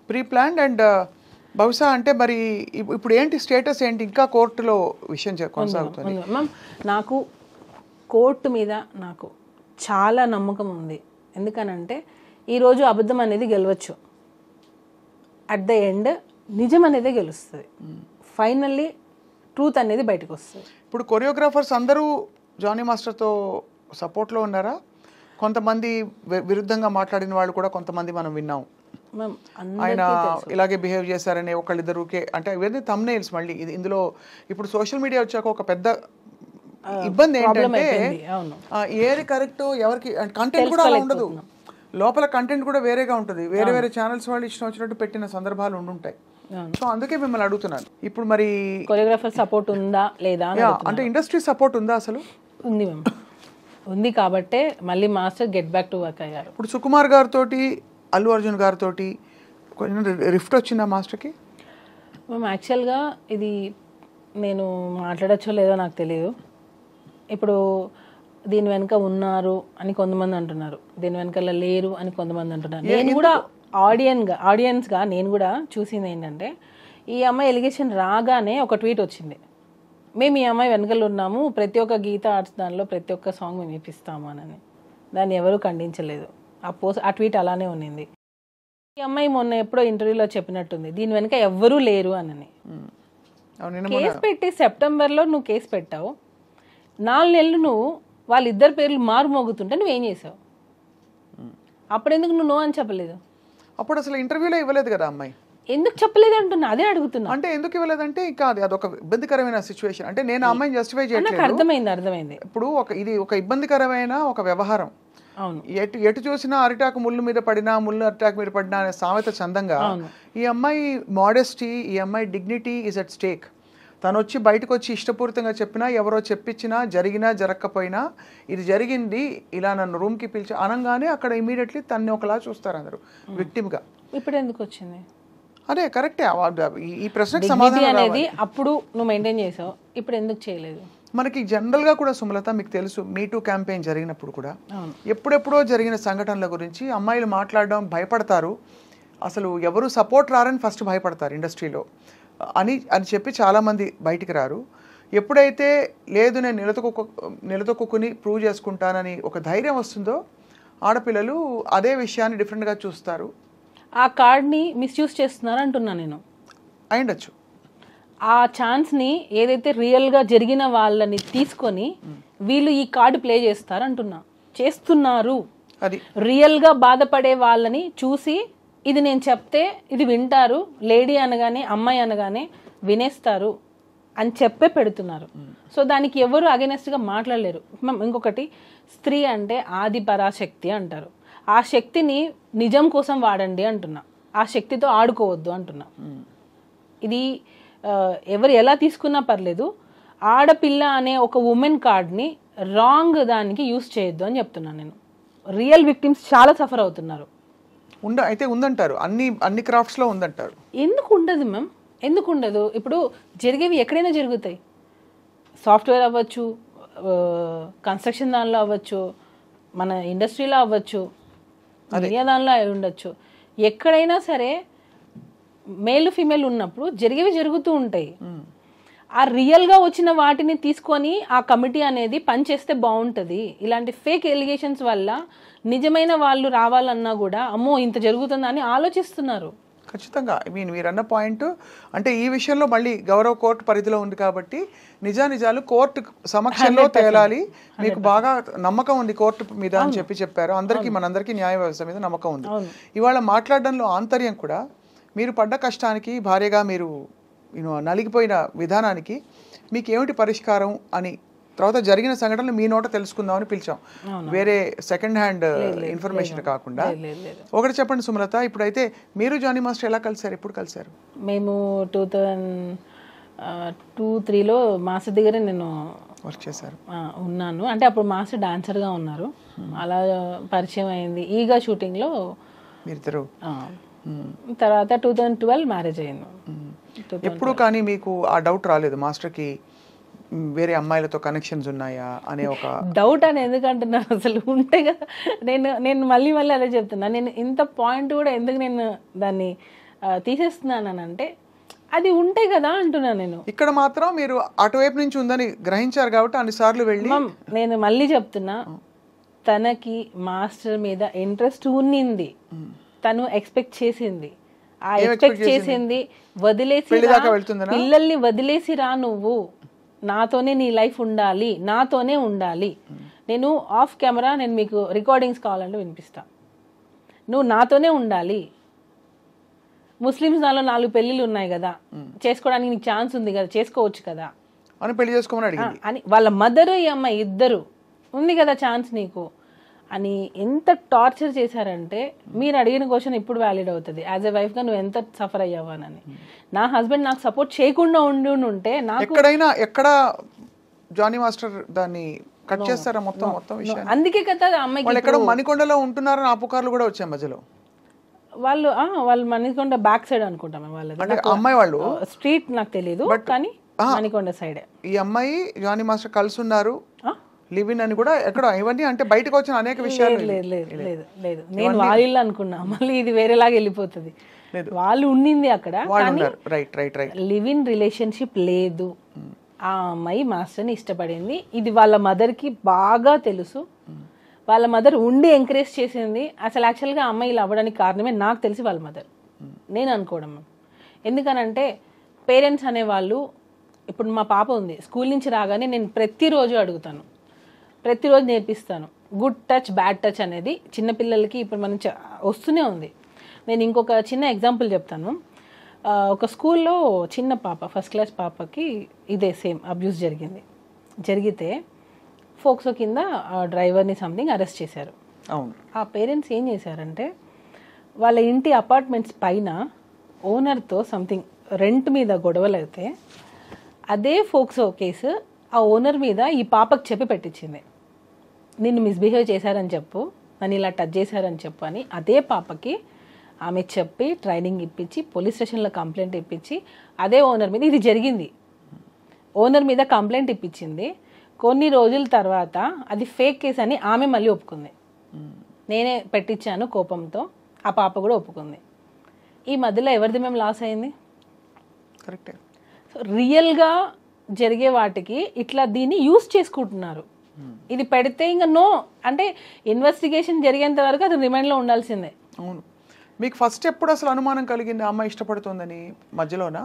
Pre planned and బహుశా అంటే మరి ఇప్పుడు ఏంటి స్టేటస్ ఏంటి, ఇంకా కోర్టులో విషయం కొనసాగుతుంది? మ్యామ్ నాకు కోర్టు మీద నాకు చాలా నమ్మకం ఉంది. ఎందుకనంటే ఈరోజు అబద్ధం అనేది గెలవచ్చు, అట్ ద ఎండ్ నిజం అనేది గెలుస్తుంది, ఫైనల్లీ ట్రూత్ అనేది బయటకు వస్తుంది. ఇప్పుడు కొరియోగ్రాఫర్స్ అందరూ జానీ మాస్టర్తో సపోర్ట్లో ఉన్నారా? కొంతమంది విరుద్ధంగా మాట్లాడిన వాళ్ళు కూడా కొంతమంది మనం విన్నాం, ఆయన ఇలాగే బిహేవ్ చేశారని ఒకళ్ళిద్దరుకే. అంటే ఇవన్నీ థంబ్నెయిల్స్. మళ్ళీ ఇందులో ఇప్పుడు సోషల్ మీడియా వచ్చాక ఒక పెద్ద ఇబ్బంది ఏంటంటే ఏది కరెక్ట్ ఎవరికి కంటెంట్ కూడా అలా ఉండదు, లోపల కంటెంట్ కూడా వేరేగా ఉంటుంది. వేరే వేరే ఛానల్స్ వాళ్ళు ఇష్టం వచ్చినట్టు పెట్టిన సందర్భాలు ఉండుంటాయి. సో అందుకే మిమ్మల్ని అడుగుతున్నాను, ఇప్పుడు మరి కొరియోగ్రాఫర్ సపోర్ట్ ఉందా లేదా అంటే ఇండస్ట్రీ సపోర్ట్ ఉందా అసలు? ఉంది మ్యామ్, ఉంది కాబట్టే మళ్ళీ master get back to work అయ్యారు. ఇప్పుడు సుకుమార్ గారితో అల్లు అర్జున్ గారితో కొంచెం రిఫ్ట్ వచ్చిందా మాస్టర్కి? మ్యామ్ యాక్చువల్గా ఇది నేను మాట్లాడచ్చో లేదో నాకు తెలియదు. ఇప్పుడు దీని వెనక ఉన్నారు అని కొంతమంది అంటున్నారు, దీని వెనకాల లేరు అని కొంతమంది అంటున్నారు. నేను కూడా ఆడియన్స్గా నేను కూడా చూసింది ఏంటంటే, ఈ అమ్మాయి ఎలిగేషన్ రాగానే ఒక ట్వీట్ వచ్చింది, మేము ఈ అమ్మాయి వెనకలు ఉన్నాము, ప్రతి ఒక్క గీత ఆర్ట్స్ దానిలో ప్రతి ఒక్క సాంగ్ మేము ఇప్పిస్తాము అని. దాన్ని ఎవరూ ఖండించలేదు. ఆ ట్వీట్ అలానే ఉన్నింది. ఈ అమ్మాయి మొన్న ఎప్పుడో ఇంటర్వ్యూలో చెప్పినట్టుంది, దీని వెనక ఎవ్వరూ లేరు అని. కేసు పెట్టి సెప్టెంబర్లో నువ్వు కేసు పెట్టావు, 4 నెలలు నువ్వు వాళ్ళిద్దరు పేర్లు మారుమోగుతుంటే నువ్వేం చేసావు? అప్పుడెందుకు నువ్వు నో అని చెప్పలేదు? అప్పుడు అసలు ఇంటర్వ్యూలో ఇవ్వలేదు కదా అమ్మాయి, ఎందుకు చెప్పలేదు అంటున్నా, అదే అడుగుతున్నా. అంటే ఎందుకు ఇవ్వలేదంటే ఇంకా అదొక ఇబ్బందికరమైన సిచ్యువేషన్. అంటే నేను అమ్మాయిని జస్టిఫై చేయట్లేదు, అర్థమైంది. ఇప్పుడు ఇది ఒక ఇబ్బందికరమైన ఒక వ్యవహారం. అవును, ఎటు చూసినా అరిటాకు ముళ్ళు మీద పడినా ముళ్ళు అరిటాకు మీద పడినా అనే సామెత చందంగా ఈ అమ్మాయి మోడెస్టీ, ఈ అమ్మాయి డిగ్నిటీ ఈజ్ అట్ స్టేక్. తను వచ్చి బయటకు వచ్చి ఇష్టపూరితంగా చెప్పినా, ఎవరో చెప్పించినా, జరిగినా జరగకపోయినా ఇది జరిగింది, ఇలా నన్ను రూమ్కి పిలిచి అనగానే అక్కడ ఇమీడియట్లీ తన్ని ఒకలా చూస్తారు అందరూ విక్టిమ్గా. ఇప్పుడు ఎందుకు వచ్చింది? అదే కరెక్టే, ఈ ప్రశ్నకు సమాధానం అనేది అప్పుడు నువ్వు మెయింటైన్ చేసావు, ఇప్పుడు ఎందుకు చేయలేదు? మనకి జనరల్గా కూడా సుమలత మీకు తెలుసు, మీటూ క్యాంపెయిన్ జరిగినప్పుడు కూడా ఎప్పుడెప్పుడో జరిగిన సంఘటనల గురించి అమ్మాయిలు మాట్లాడడం భయపడతారు, అసలు ఎవరు సపోర్ట్ రారని ఫస్ట్ భయపడతారు ఇండస్ట్రీలో అని చెప్పి చాలామంది బయటికి రారు. ఎప్పుడైతే లేదు నేను నిలదొక్కుని ప్రూవ్ చేసుకుంటానని ఒక ధైర్యం వస్తుందో ఆడపిల్లలు అదే విషయాన్ని డిఫరెంట్గా చూస్తారు. ఆ కార్డ్ని మిస్యూజ్ చేస్తున్నారు అంటున్నా నేను. అయిండొచ్చు. ఆ ఛాన్స్ని ఏదైతే రియల్గా జరిగిన వాళ్ళని తీసుకొని వీళ్ళు ఈ కార్డు ప్లే చేస్తున్నారు. అది రియల్గా బాధపడే వాళ్ళని చూసి ఇది నేను చెప్తే ఇది వింటారు, లేడీ అనగానే అమ్మాయి అనగానే వినేస్తారు అని చెప్పే పెడుతున్నారు. సో దానికి ఎవరు అగెనెస్ట్గా మాట్లాడలేరు. ఇంకొకటి, స్త్రీ అంటే ఆది పరాశక్తి అంటారు, ఆ శక్తిని నిజం కోసం వాడండి అంటున్నా, ఆ శక్తితో ఆడుకోవద్దు అంటున్నా. ఇది ఎవరు ఎలా తీసుకున్నా పర్లేదు, ఆడపిల్ల అనే ఒక ఉమెన్ కార్డ్ని రాంగ్ దానికి యూస్ చేయొద్దు అని చెప్తున్నాను నేను. రియల్ విక్టిమ్స్ చాలా సఫర్ అవుతున్నారు. అయితే ఉందంటారు, అన్ని క్రాఫ్ట్స్లో ఉందంటారు. ఎందుకు ఉండదు మ్యామ్, ఎందుకు ఉండదు? ఇప్పుడు జరిగేవి ఎక్కడైనా జరుగుతాయి, సాఫ్ట్వేర్ అవ్వచ్చు, కన్స్ట్రక్షన్ దానిలో అవ్వచ్చు, మన ఇండస్ట్రీలో అవ్వచ్చు, మీడియా దానిలో అయి ఉండొచ్చు. ఎక్కడైనా సరే మేల్ ఫీమేల్ ఉన్నప్పుడు జరిగేవి జరుగుతూ ఉంటాయి. ఆ రియల్గా వచ్చిన వాటిని తీసుకొని ఆ కమిటీ అనేది పనిచేస్తే బాగుంటుంది. ఇలాంటి ఫేక్ ఎలిగేషన్స్ వల్ల నిజమైన వాళ్ళు రావాలన్నా కూడా అమ్మో ఇంత జరుగుతుందా అని ఆలోచిస్తున్నారు. ఖచ్చితంగా మీరు అన్న పాయింట్, అంటే ఈ విషయంలో మళ్ళీ గౌరవ కోర్టు పరిధిలో ఉంది కాబట్టి నిజాలు కోర్టు సమక్షంలో తేలాలి. మీకు బాగా నమ్మకం ఉంది కోర్టు మీద అని చెప్పారు. మనందరికీ న్యాయ వ్యవస్థ మీద నమ్మకం ఉంది. ఇవాళ మాట్లాడడంలో ఆంతర్యం కూడా, మీరు పడ్డ కష్టానికి, భార్యగా మీరు నలిగిపోయిన విధానానికి మీకు ఏమిటి పరిష్కారం అని తర్వాత జరిగిన సంఘటనలు మీ నోట తెలుసుకుందామని పిలిచాం, వేరే సెకండ్ హ్యాండ్ ఇన్ఫర్మేషన్ కాకుండా. ఒకటి చెప్పండి సుమలత, ఇప్పుడైతే మీరు జానీ మాస్టర్ ఎలా కలిసారు, ఎప్పుడు కలిసారు? మేము 2002-03లో మాస్టర్ దగ్గర నేను వర్క్ చేశారు ఉన్నాను. అంటే అప్పుడు మాస్టర్ డాన్సర్గా ఉన్నారు, అలా పరిచయం అయింది. ఈగా షూటింగ్లో మీరిద్దరు. తర్వాత 2012 మ్యారేజ్ అయింది. ఎప్పుడు కానీ మీకు ఆ డౌట్ రాలేదు మాస్టర్కి వేరే అమ్మాయిలతో కనెక్షన్స్ ఉన్నాయా అనే ఒక డౌట్ అని ఎందుకంటున్నారు? అసలు ఉంటే కదా. నేను మళ్ళీ అదే చెప్తున్నా, నేను ఇంత పాయింట్ కూడా ఎందుకు నేను దాన్ని తీసేస్తున్నాను అంటే అది ఉంటే కదా అంటున్నా నేను. ఇక్కడ మాత్రం మీరు అటువైపు నుంచి ఉందని గ్రహించారు కాబట్టి అన్నిసార్లు వెళ్ళి. నేను మళ్ళీ చెప్తున్నా, తనకి మాస్టర్ మీద ఇంట్రెస్ట్ ఉన్నింది, తను ఎక్స్పెక్ట్ చేసింది. ఆ ఎక్స్పెక్ట్ చేసింది వదిలేసి పిల్లల్ని వదిలేసి రా, నువ్వు నాతోనే నీ లైఫ్ ఉండాలి, నాతోనే ఉండాలి. నేను ఆఫ్ కెమెరా నేను మీకు రికార్డింగ్స్ కావాలంటే వినిపిస్తా. నువ్వు నాతోనే ఉండాలి. ముస్లిమ్స్ నాలో 4 పెళ్ళిళ్ళు ఉన్నాయి కదా, చేసుకోవడానికి నీకు ఛాన్స్ ఉంది కదా, చేసుకోవచ్చు కదా అని పెళ్లి చేసుకోమని అడిగింది. అని వాళ్ళ మదర్ ఈ అమ్మాయి ఇద్దరు ఉంది కదా ఛాన్స్ నీకు అని ఎంత టార్చర్ చేశారంటే, మీరు అడిగిన క్వశ్చన్ ఇప్పుడు వ్యాలిడ్ అవుతుంది. యాజ్ ఎ వైఫ్గా నువ్వు ఎంత సఫర్ అయ్యావనని. నా హస్బెండ్ నాకు సపోర్ట్ చేయకుండా ఉంటే నాకు ఎక్కడైనా ఎక్కడ జానీ మాస్టర్ దాన్ని కట్ చేస్తారా మొత్తం విషయం. అందుకే కదా అమ్మాయికి ఎక్కడ మణికొండలో ఉంటున్నారని ఆ పుకార్లు కూడా వచ్చాయి మధ్యలో. వాళ్ళు మణికొండ బ్యాక్ సైడ్ అనుకుంటాం వాళ్ళది. అమ్మాయి వాళ్ళు స్ట్రీట్ నాకు తెలియదు కానీ మణికొండ సైడ్ ఈ అమ్మాయి జానీ మాస్టర్ కలిసి ఉన్నారు, లివ్ ఇన్ అని కూడా ఎక్కడ ఇవన్నీ అంటే బయటకు వచ్చిన అనేక విషయాలు. లేదు నేను వాళ్ళు అనుకున్నా, మళ్ళీ ఇది వేరేలాగా వెళ్ళిపోతుంది. వాళ్ళు ఉండింది అక్కడ, లివ్ ఇన్ రిలేషన్షిప్ లేదు. ఆ అమ్మాయి మాస్టర్ని ఇష్టపడింది, ఇది వాళ్ళ మదర్కి బాగా తెలుసు. వాళ్ళ మదర్ ఉండి ఎంకరేజ్ చేసింది. అసలు యాక్చువల్గా అమ్మాయి ఇలా అవ్వడానికి కారణమే నాకు తెలిసి వాళ్ళ మదర్, నేను అనుకోవడం. ఎందుకనంటే పేరెంట్స్ అనేవాళ్ళు, ఇప్పుడు మా పాప ఉంది, స్కూల్ నుంచి రాగానే నేను ప్రతిరోజు అడుగుతాను, ప్రతిరోజు నేర్పిస్తాను. గుడ్ టచ్ బ్యాడ్ టచ్ అనేది చిన్నపిల్లలకి ఇప్పుడు మనం వస్తూనే ఉంది. నేను ఇంకొక చిన్న ఎగ్జాంపుల్ చెప్తాను. ఒక స్కూల్లో చిన్న పాప, ఫస్ట్ క్లాస్ పాపకి ఇదే సేమ్ అబ్యూస్ జరిగితే ఫోక్సో కింద డ్రైవర్ని సంథింగ్ అరెస్ట్ చేశారు. ఆ పేరెంట్స్ ఏం చేశారంటే, వాళ్ళ ఇంటి అపార్ట్మెంట్స్ పైన ఓనర్తో సంథింగ్ రెంట్ మీద గొడవలు అయితే అదే ఫోక్సో కేసు ఆ ఓనర్ మీద ఈ పాపకు చెప్పి పెట్టించింది. నిన్ను మిస్బిహేవ్ చేశారని చెప్పు, నన్ను ఇలా టచ్ చేశారని చెప్పు అని అదే పాపకి ఆమె చెప్పి ట్రైనింగ్ ఇప్పించి పోలీస్ స్టేషన్లో కంప్లైంట్ ఇప్పించి అదే ఓనర్ మీద ఇది జరిగింది. ఓనర్ మీద కంప్లైంట్ ఇప్పించింది. కొన్ని రోజుల తర్వాత అది ఫేక్ కేసు అని ఆమె మళ్ళీ ఒప్పుకుంది. నేనే పెట్టించాను కోపంతో, ఆ పాప కూడా ఒప్పుకుంది. ఈ మధ్యలో ఎవరిది మేము లాస్ అయింది? కరెక్టే. సో రియల్గా జరిగే వాటికి ఇట్లా దీన్ని యూస్ చేసుకుంటున్నారు. ఇది పెడితే ఇంకా నో అంటే ఇన్వెస్టిగేషన్ జరిగేంత వరకు అది రిమైండ్లో ఉండాల్సిందే. అవును. మీకు ఫస్ట్ ఎప్పుడు అసలు అనుమానం కలిగింది అమ్మాయి ఇష్టపడుతుందని? మధ్యలోనా?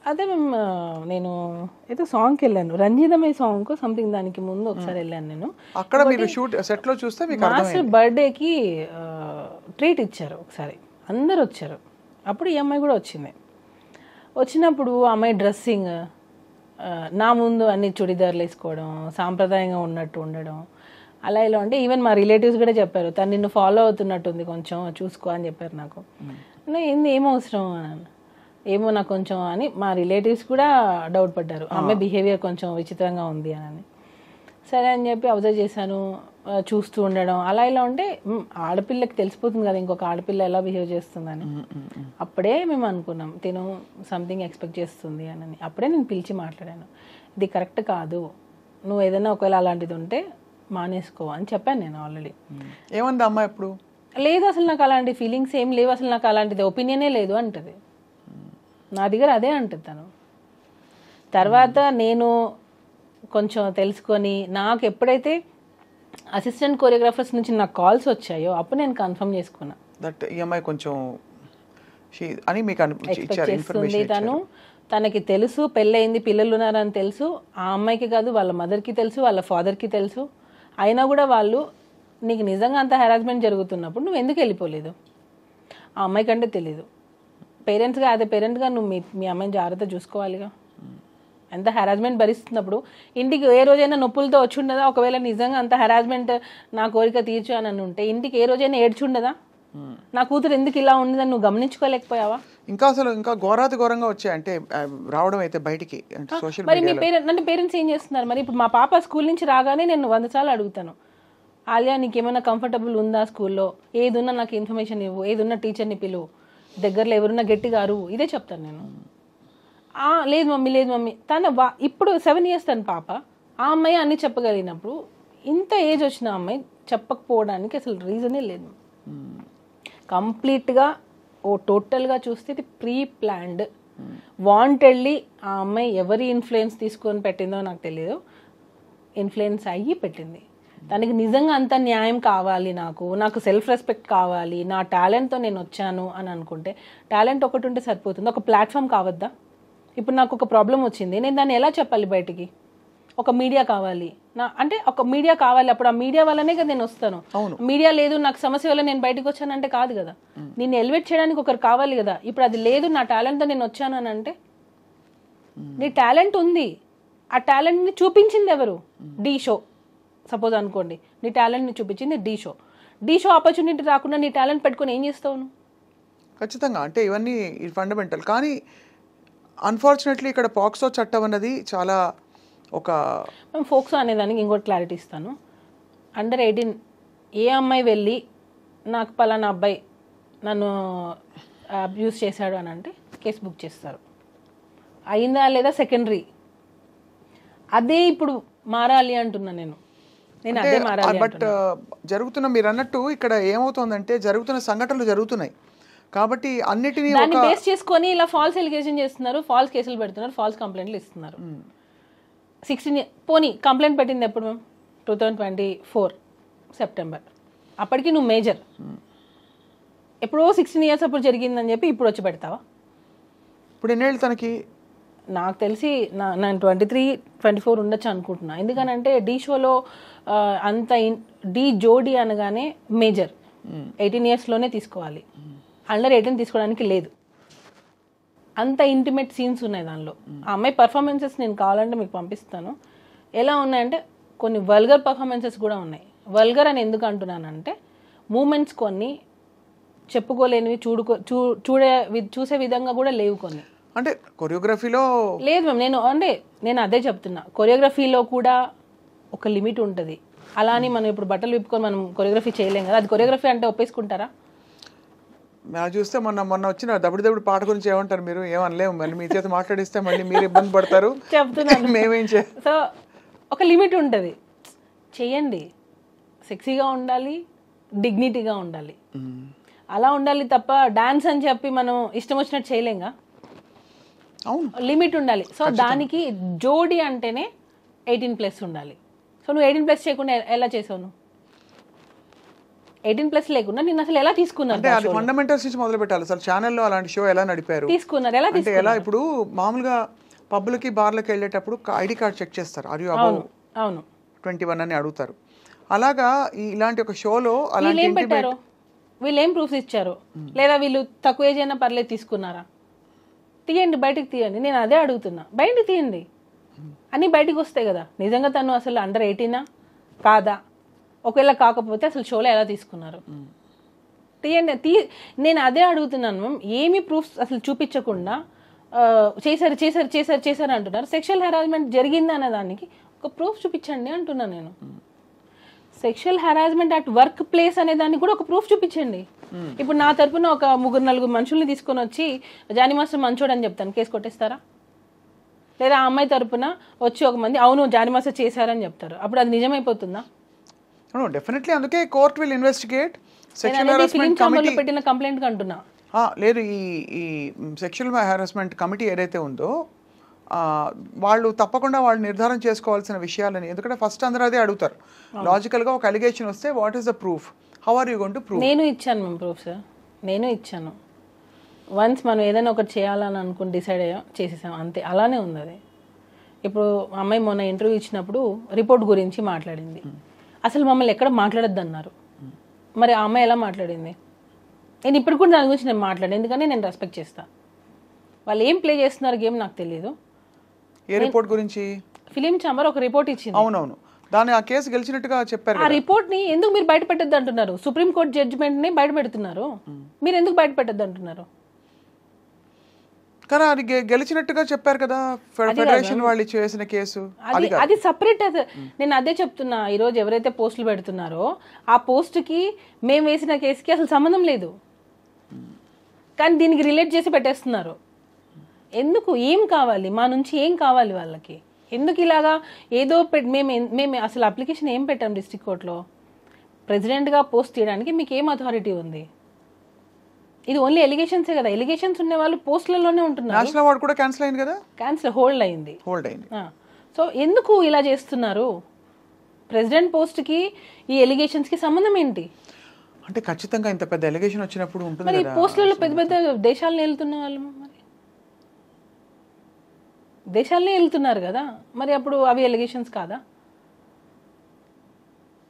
అదే నేను ఏదో సాంగ్కి వెళ్ళాను, రంజితమే సాంగ్ సంథింగ్, దానికి ముందు ఒకసారి వెళ్ళాను నేను. అక్కడ మీరు షూట్ సెట్ లో చూస్తే మీకు మాస్టర్ బర్త్డేకి ట్రీట్ ఇచ్చారు ఒకసారి, అందరు వచ్చారు. అప్పుడు ఈ అమ్మాయి కూడా వచ్చింది. వచ్చినప్పుడు అమ్మాయి డ్రెస్సింగ్ నా ముందు అన్ని చుడిదార్లు వేసుకోవడం, సాంప్రదాయంగా ఉన్నట్టు ఉండడం, అలా ఇలా అంటే ఈవెన్ మా రిలేటివ్స్ కూడా చెప్పారు, తను నిన్ను ఫాలో అవుతున్నట్టుంది, కొంచెం చూసుకో అని చెప్పారు నాకు. ఏంది ఏం అవసరం అన్నాను, ఏమో నాకు కొంచెం అని మా రిలేటివ్స్ కూడా డౌట్ పడ్డారు, అమ్మాయి బిహేవియర్ కొంచెం విచిత్రంగా ఉంది అని. సరే అని చెప్పి అబ్జర్వ్ చేశాను, చూస్తూ ఉండడం, అలా ఇలా ఉంటే ఆడపిల్లకి తెలిసిపోతుంది కదా ఇంకొక ఆడపిల్ల ఎలా బిహేవ్ చేస్తుందని. అప్పుడే మేము అనుకున్నాం తిను సంథింగ్ ఎక్స్పెక్ట్ చేస్తుంది అని. అప్పుడే నేను పిలిచి మాట్లాడాను, ఇది కరెక్ట్ కాదు, నువ్వు ఏదైనా ఒకవేళ అలాంటిది ఉంటే మానేసుకో అని చెప్పాను నేను ఆల్రెడీ. ఏమంది అమ్మాయి ఎప్పుడు? లేదు అసలు నాకు అలాంటి ఫీలింగ్స్ ఏం లేవు, అసలు నాకు అలాంటిది ఒపీనియనే లేదు అంటది. నా దగ్గర అదే అంటుంది తను. తర్వాత నేను కొంచెం తెలుసుకొని నాకు ఎప్పుడైతే అసిస్టెంట్ కొరియోగ్రాఫర్స్ నుంచి నాకు కాల్స్ వచ్చాయో అప్పుడు నేను కన్ఫర్మ్ చేసుకున్నా దట్ ఈ అమ్మాయి కొంచెం అని మీకు ఎక్స్పెక్ట్ చేస్తుంది. తనకి తెలుసు పెళ్ళయింది, పిల్లలు ఉన్నారని తెలుసు. ఆ అమ్మాయికి కాదు వాళ్ళ మదర్కి తెలుసు, వాళ్ళ ఫాదర్కి తెలుసు. అయినా కూడా వాళ్ళు నీకు నిజంగా అంత హెరాస్మెంట్ జరుగుతున్నప్పుడు నువ్వు ఎందుకు వెళ్ళిపోలేదు? ఆ అమ్మాయి కంటే తెలీదు. పేరెంట్స్గా అదే పేరెంట్గా నువ్వు మీ అమ్మాయిని జాగ్రత్త చూసుకోవాలిగా. ఎంత హెరాస్మెంట్ భరిస్తున్నప్పుడు ఇంటికి ఏ రోజైనా నొప్పులతో వచ్చి ఉండదా? ఒకవేళ నిజంగా అంత హెరాస్మెంట్ నా కోరిక తీర్చు అని ఉంటే ఇంటికి ఏ రోజైనా ఏడ్చుండదా? నా కూతురు ఎందుకు ఇలా ఉండదని నువ్వు గమనించుకోలేకపోయావా? ఇంకా అసలు ఇంకా ఘోరాతి ఘోరంగా వచ్చాయి అంటే రావడం అయితే బయటికి సోషల్ మరి మీ పేరెంట్స్ ఏం చేస్తున్నారు? మరి ఇప్పుడు మా పాప స్కూల్ నుంచి రాగానే నేను 100 సార్లు అడుగుతాను, ఆలియా నీకేమైనా కంఫర్టబుల్ ఉందా స్కూల్లో, ఏదున్నా నాకు ఇన్ఫర్మేషన్ ఇవ్వు, ఏదున్నా టీచర్ని పిలువు, దగ్గరలో ఎవరున్నా గట్టిగా అరువు, ఇదే చెప్తాను నేను. లేదు మమ్మీ లేదు మమ్మీ. ఇప్పుడు 7 years తన పాప, ఆ అమ్మాయి అన్ని చెప్పగలిగినప్పుడు ఇంత ఏజ్ వచ్చిన అమ్మాయి చెప్పకపోవడానికి అసలు రీజనే లేదు. కంప్లీట్గా టోటల్గా చూస్తే ఇది ప్రీ ప్లాన్డ్, వాంటెడ్లీ. ఆ అమ్మాయి ఎవరి ఇన్ఫ్లుయెన్స్ తీసుకొని పెట్టిందో నాకు తెలియదు, ఇన్ఫ్లుయెన్స్ అయ్యి పెట్టింది. దానికి నిజంగా అంత న్యాయం కావాలి, నాకు సెల్ఫ్ రెస్పెక్ట్ కావాలి, నా టాలెంట్తో నేను వచ్చాను అని అనుకుంటే టాలెంట్ ఒకటి ఉంటే సరిపోతుంది. ఒక ప్లాట్ఫామ్ కావద్దా? ఇప్పుడు నాకు ఒక ప్రాబ్లం వచ్చింది, నేను దాన్ని ఎలా చెప్పాలి బయటికి? ఒక మీడియా కావాలి, అంటే ఒక మీడియా కావాలి. అప్పుడు ఆ మీడియా వల్లనే కదా నేను వస్తాను. మీడియా లేదు, నాకు సమస్య వల్ల నేను బయటకు వచ్చానంటే కాదు కదా. నేను ఎలివేట్ చేయడానికి ఒకరు కావాలి కదా. ఇప్పుడు అది లేదు, నా టాలెంట్తో నేను వచ్చాను అని అంటే, నీ టాలెంట్ ఉంది, ఆ టాలెంట్ని చూపించింది ఎవరు? ఢీ షో సపోజ్ అనుకోండి, నీ టాలెంట్ని చూపించింది ఢీ షో ఆపర్చునిటీ రాకుండా నీ టాలెంట్ పెట్టుకొని ఏం చేస్తావు నువ్వు? ఖచ్చితంగా, అంటే ఇవన్నీ ఫండమెంటల్. కానీ అన్ఫార్చునేట్లీ ఇక్కడ పాక్సో చట్టం అన్నది చాలా ఒక మేము ఫోక్సో అనేదానికి ఇంకోటి క్లారిటీ ఇస్తాను. అండర్ 18 ఏ అమ్మాయి వెళ్ళి నాకు పలానా అబ్బాయి నన్ను అబ్యూస్ చేశాడు అని అంటే కేసు బుక్ చేస్తారు. అయిందా లేదా సెకండరీ. అదే ఇప్పుడు మారాలి అంటున్నా నేను అదే మారాలి. బట్ జరుగుతున్న, మీరు అన్నట్టు ఇక్కడ ఏమవుతుందంటే జరుగుతున్న సంఘటనలు జరుగుతున్నాయి కాబట్టి అన్నిటినీ దాన్ని బేస్ చేసుకొని ఇలా ఫాల్స్ ఎలిగేషన్ చేస్తున్నారు, ఫాల్స్ కేసులు పెడుతున్నారు, ఫాల్స్ కంప్లైంట్లు ఇస్తున్నారు. 16 పోనీ కంప్లైంట్ పెట్టింది ఎప్పుడు మేము? 2024 సెప్టెంబర్. అప్పటికి నువ్వు మేజర్. ఎప్పుడో 16 years అప్పుడు జరిగిందని చెప్పి ఇప్పుడు వచ్చి పెడతావా? ఇప్పుడు ఎన్నేళ్ళు తనకి? నాకు తెలిసి నేను 23-24 ఉండొచ్చు అనుకుంటున్నా. ఎందుకనంటే ఢీ షోలో అంత ఢీ జోడీ అనగానే మేజర్ 18 yearsలోనే తీసుకోవాలి, అండర్ 18 తీసుకోవడానికి లేదు. అంత ఇంటిమేట్ సీన్స్ ఉన్నాయి దానిలో. ఆ అమ్మాయి పర్ఫార్మెన్సెస్ నేను కావాలంటే మీకు పంపిస్తాను. ఎలా ఉన్నాయంటే కొన్ని వల్గర్ పర్ఫార్మెన్సెస్ కూడా ఉన్నాయి. వల్గర్ అని ఎందుకు అంటున్నానంటే మూమెంట్స్ కొన్ని చెప్పుకోలేనివి, చూసే విధంగా కూడా లేవు కొన్ని. అంటే కొరియోగ్రఫీలో లేదు మ్యామ్, నేను అదే చెప్తున్నా. కొరియోగ్రఫీలో కూడా ఒక లిమిట్ ఉంటుంది. అలా అని మనం ఇప్పుడు బట్టలు విప్పుకొని మనం కొరియోగ్రఫీ చేయలేం కదా. అది కొరియోగ్రఫీ అంటే ఒప్పేసుకుంటారా? నాకు చూస్తే మొన్న వచ్చిన దబుడు పాట గురించి ఏమంటారు మీరు? ఏమనలేము, మళ్ళీ మీ చేత మాట్లాడిస్తే మళ్ళీ మీరు ఇబ్బంది పడతారు చెప్తున్నాను. మేమేం సో ఒక లిమిట్ ఉంటుంది, చెయ్యండి. సెక్సీగా ఉండాలి, డిగ్నిటీగా ఉండాలి, అలా ఉండాలి తప్ప డాన్స్ అని చెప్పి మనం ఇష్టం వచ్చినట్టు చేయలేంగా. లిమిట్ ఉండాలి. సో దానికి జోడి అంటేనే 18+ ఉండాలి. సో నువ్వు 18+ చేయకుండా ఎలా చేసావు? నువ్వు 18+ లేకుండా నేను అసలు ఎలా తీసుకున్నాను? అంటే అది ఫండమెంటల్స్ నుంచి మొదలు పెట్టాలి. అసలు ఛానల్లో అలాంటి షో ఎలా నడిపారు, తీసుకున్నారు ఎలా? అంటే ఎలా? ఇప్పుడు మామూలుగా పబ్లకి బార్లకి వెళ్ళేటప్పుడు ఐడి కార్డ్ చెక్ చేస్తారు, ఆర్ యు అబౌవ్ 21 అని అడుగుతారు. అలాగా ఇలాంటి ఒక షోలో అలాంటి ఏం పెట్టారు? వీళ్ళు ఏం ప్రూఫ్స్ ఇచ్చారు? లేదా వీళ్ళు తక్కువ ఏజ్ అయినా పర్లేదు తీసుకున్నారా? తీయండి, బయటకు తీయండి. నేను అదే అడుగుతున్నా, బయటకు తీయండి. అన్నీ బయటకు వస్తాయి కదా. నిజంగా తను అసలు అండర్ 18 కాదా? ఒకవేళ కాకపోతే అసలు షోలో ఎలా తీసుకున్నారు? తీయండి. నేను అదే అడుగుతున్నాను మ్యామ్. ఏమి ప్రూఫ్స్ అసలు చూపించకుండా చేశారు అంటున్నారు. సెక్షువల్ హెరాస్మెంట్ జరిగింది అనే దానికి ఒక ప్రూఫ్ చూపించండి అంటున్నాను నేను. Sexual harassment at work place అనే దానికి కూడా ఒక ప్రూఫ్ చూపించండి. ఇప్పుడు నా తరపున ఒక 3-4 మనుషుల్ని తీసుకొని వచ్చి జానీ మాస్టర్ మంచోడు అని చెప్తాను, కేసు కొట్టేస్తారా? లేదా ఆ అమ్మాయి తరపున వచ్చి ఒక మంది అవును జానీ మాస్టర్ చేశారని చెప్తారు, అప్పుడు అది నిజమైపోతుందా? డెఫినెట్లీ. అందుకే court will investigate. Sexual harassment committee పెట్టిన కంప్లైంట్ అంటున్నా. లేదు, ఈ సెక్షువల్ హెరాస్మెంట్ కమిటీ ఏదైతే ఉందో వాళ్ళు తప్పకుండా వాళ్ళు నిర్ధారణ చేసుకోవాల్సిన విషయాలని. ఎందుకంటే ఫస్ట్ అందరూ అదే అడుగుతారు లాజికల్గా. ఒక అలిగేషన్ వస్తే what is the proof, how are you going to prove? నేను ఇచ్చాను మ్యామ్ ప్రూఫ్ సార్, నేను ఇచ్చాను. వన్స్ మనం ఏదైనా ఒకటి చేయాలని అనుకుని డిసైడ్ అయ్యాం, చేసేసాం, అంతే. అలానే ఉంది అది. ఇప్పుడు అమ్మాయి మొన్న ఇంటర్వ్యూ ఇచ్చినప్పుడు రిపోర్ట్ గురించి మాట్లాడింది. అసలు మమ్మల్ని ఎక్కడ మాట్లాడొద్దు అన్నారు. మరి ఆ అమ్మాయి ఎలా మాట్లాడింది? నేను ఇప్పుడు కూడా దాని గురించి నేను మాట్లాడాను, ఎందుకంటే నేను రెస్పెక్ట్ చేస్తాను. వాళ్ళు ఏం ప్లే చేస్తున్నారు గేమ్ నాకు తెలియదు. ఏ రిపోర్ట్ గురించి? ఫిలిం ఛాంబర్ ఒక రిపోర్ట్ ఇచ్చింది. అవునవును, దాని ఆ కేసు గెలిచినట్టుగా చెప్పారు. ఆ రిపోర్ట్ ని ఎందుకు మీరు బయట పెట్టద్దు అంటున్నారు? సుప్రీంకోర్టు జడ్జిమెంట్ ని బయట పెడుతున్నారు, మీరు ఎందుకు బయట పెట్టద్దు అంటున్నారు? కానీ అది గెలిచినట్టుగా చెప్పారు కదా ఫెడరేషన్ వాళ్ళు చేసిన కేసు. అది సపరేట్. నేను అదే చెప్తున్నా. ఈరోజు ఎవరైతే పోస్టులు పెడుతున్నారో ఆ పోస్ట్కి మేము వేసిన కేసుకి అసలు సంబంధం లేదు, కానీ దీనికి రిలేట్ చేసి పెట్టేస్తున్నారు. ఎందుకు? ఏం కావాలి మా నుంచి? ఏం కావాలి వాళ్ళకి? ఎందుకు ఇలాగా ఏదో మేము అసలు అప్లికేషన్ ఏం పెట్టాం డిస్ట్రిక్ట్ కోర్టులో? ప్రెసిడెంట్గా పోస్ట్ చేయడానికి మీకు ఏం అథారిటీ ఉంది? ఇది ఓన్లీ ఎలిగేషన్సే కదా, ఎలిగేషన్స్ ఉన్న వాళ్ళు పోస్టులలోనే ఉంటున్నారు. నేషనల్ అవార్డు కూడా క్యాన్సిల్ అయింది కదా, క్యాన్సిల్ హోల్డ్ అయింది. హోల్డ్. సో ఎందుకు ఇలా చేస్తున్నారు? ప్రెసిడెంట్ పోస్ట్కి ఈ ఎలిగేషన్స్కి సంబంధం ఏంటి? అంటే ఖచ్చితంగా ఇంత పెద్ద ఎలిగేషన్ వచ్చినప్పుడు ఉంటుంది మరి కదా. పోస్టులలో పెద్ద పెద్ద దేశాలను వెళ్తున్న వాళ్ళు మరి దేశాలనే వెళ్తున్నారు కదా, మరి అప్పుడు అవి ఎలిగేషన్స్ కాదా?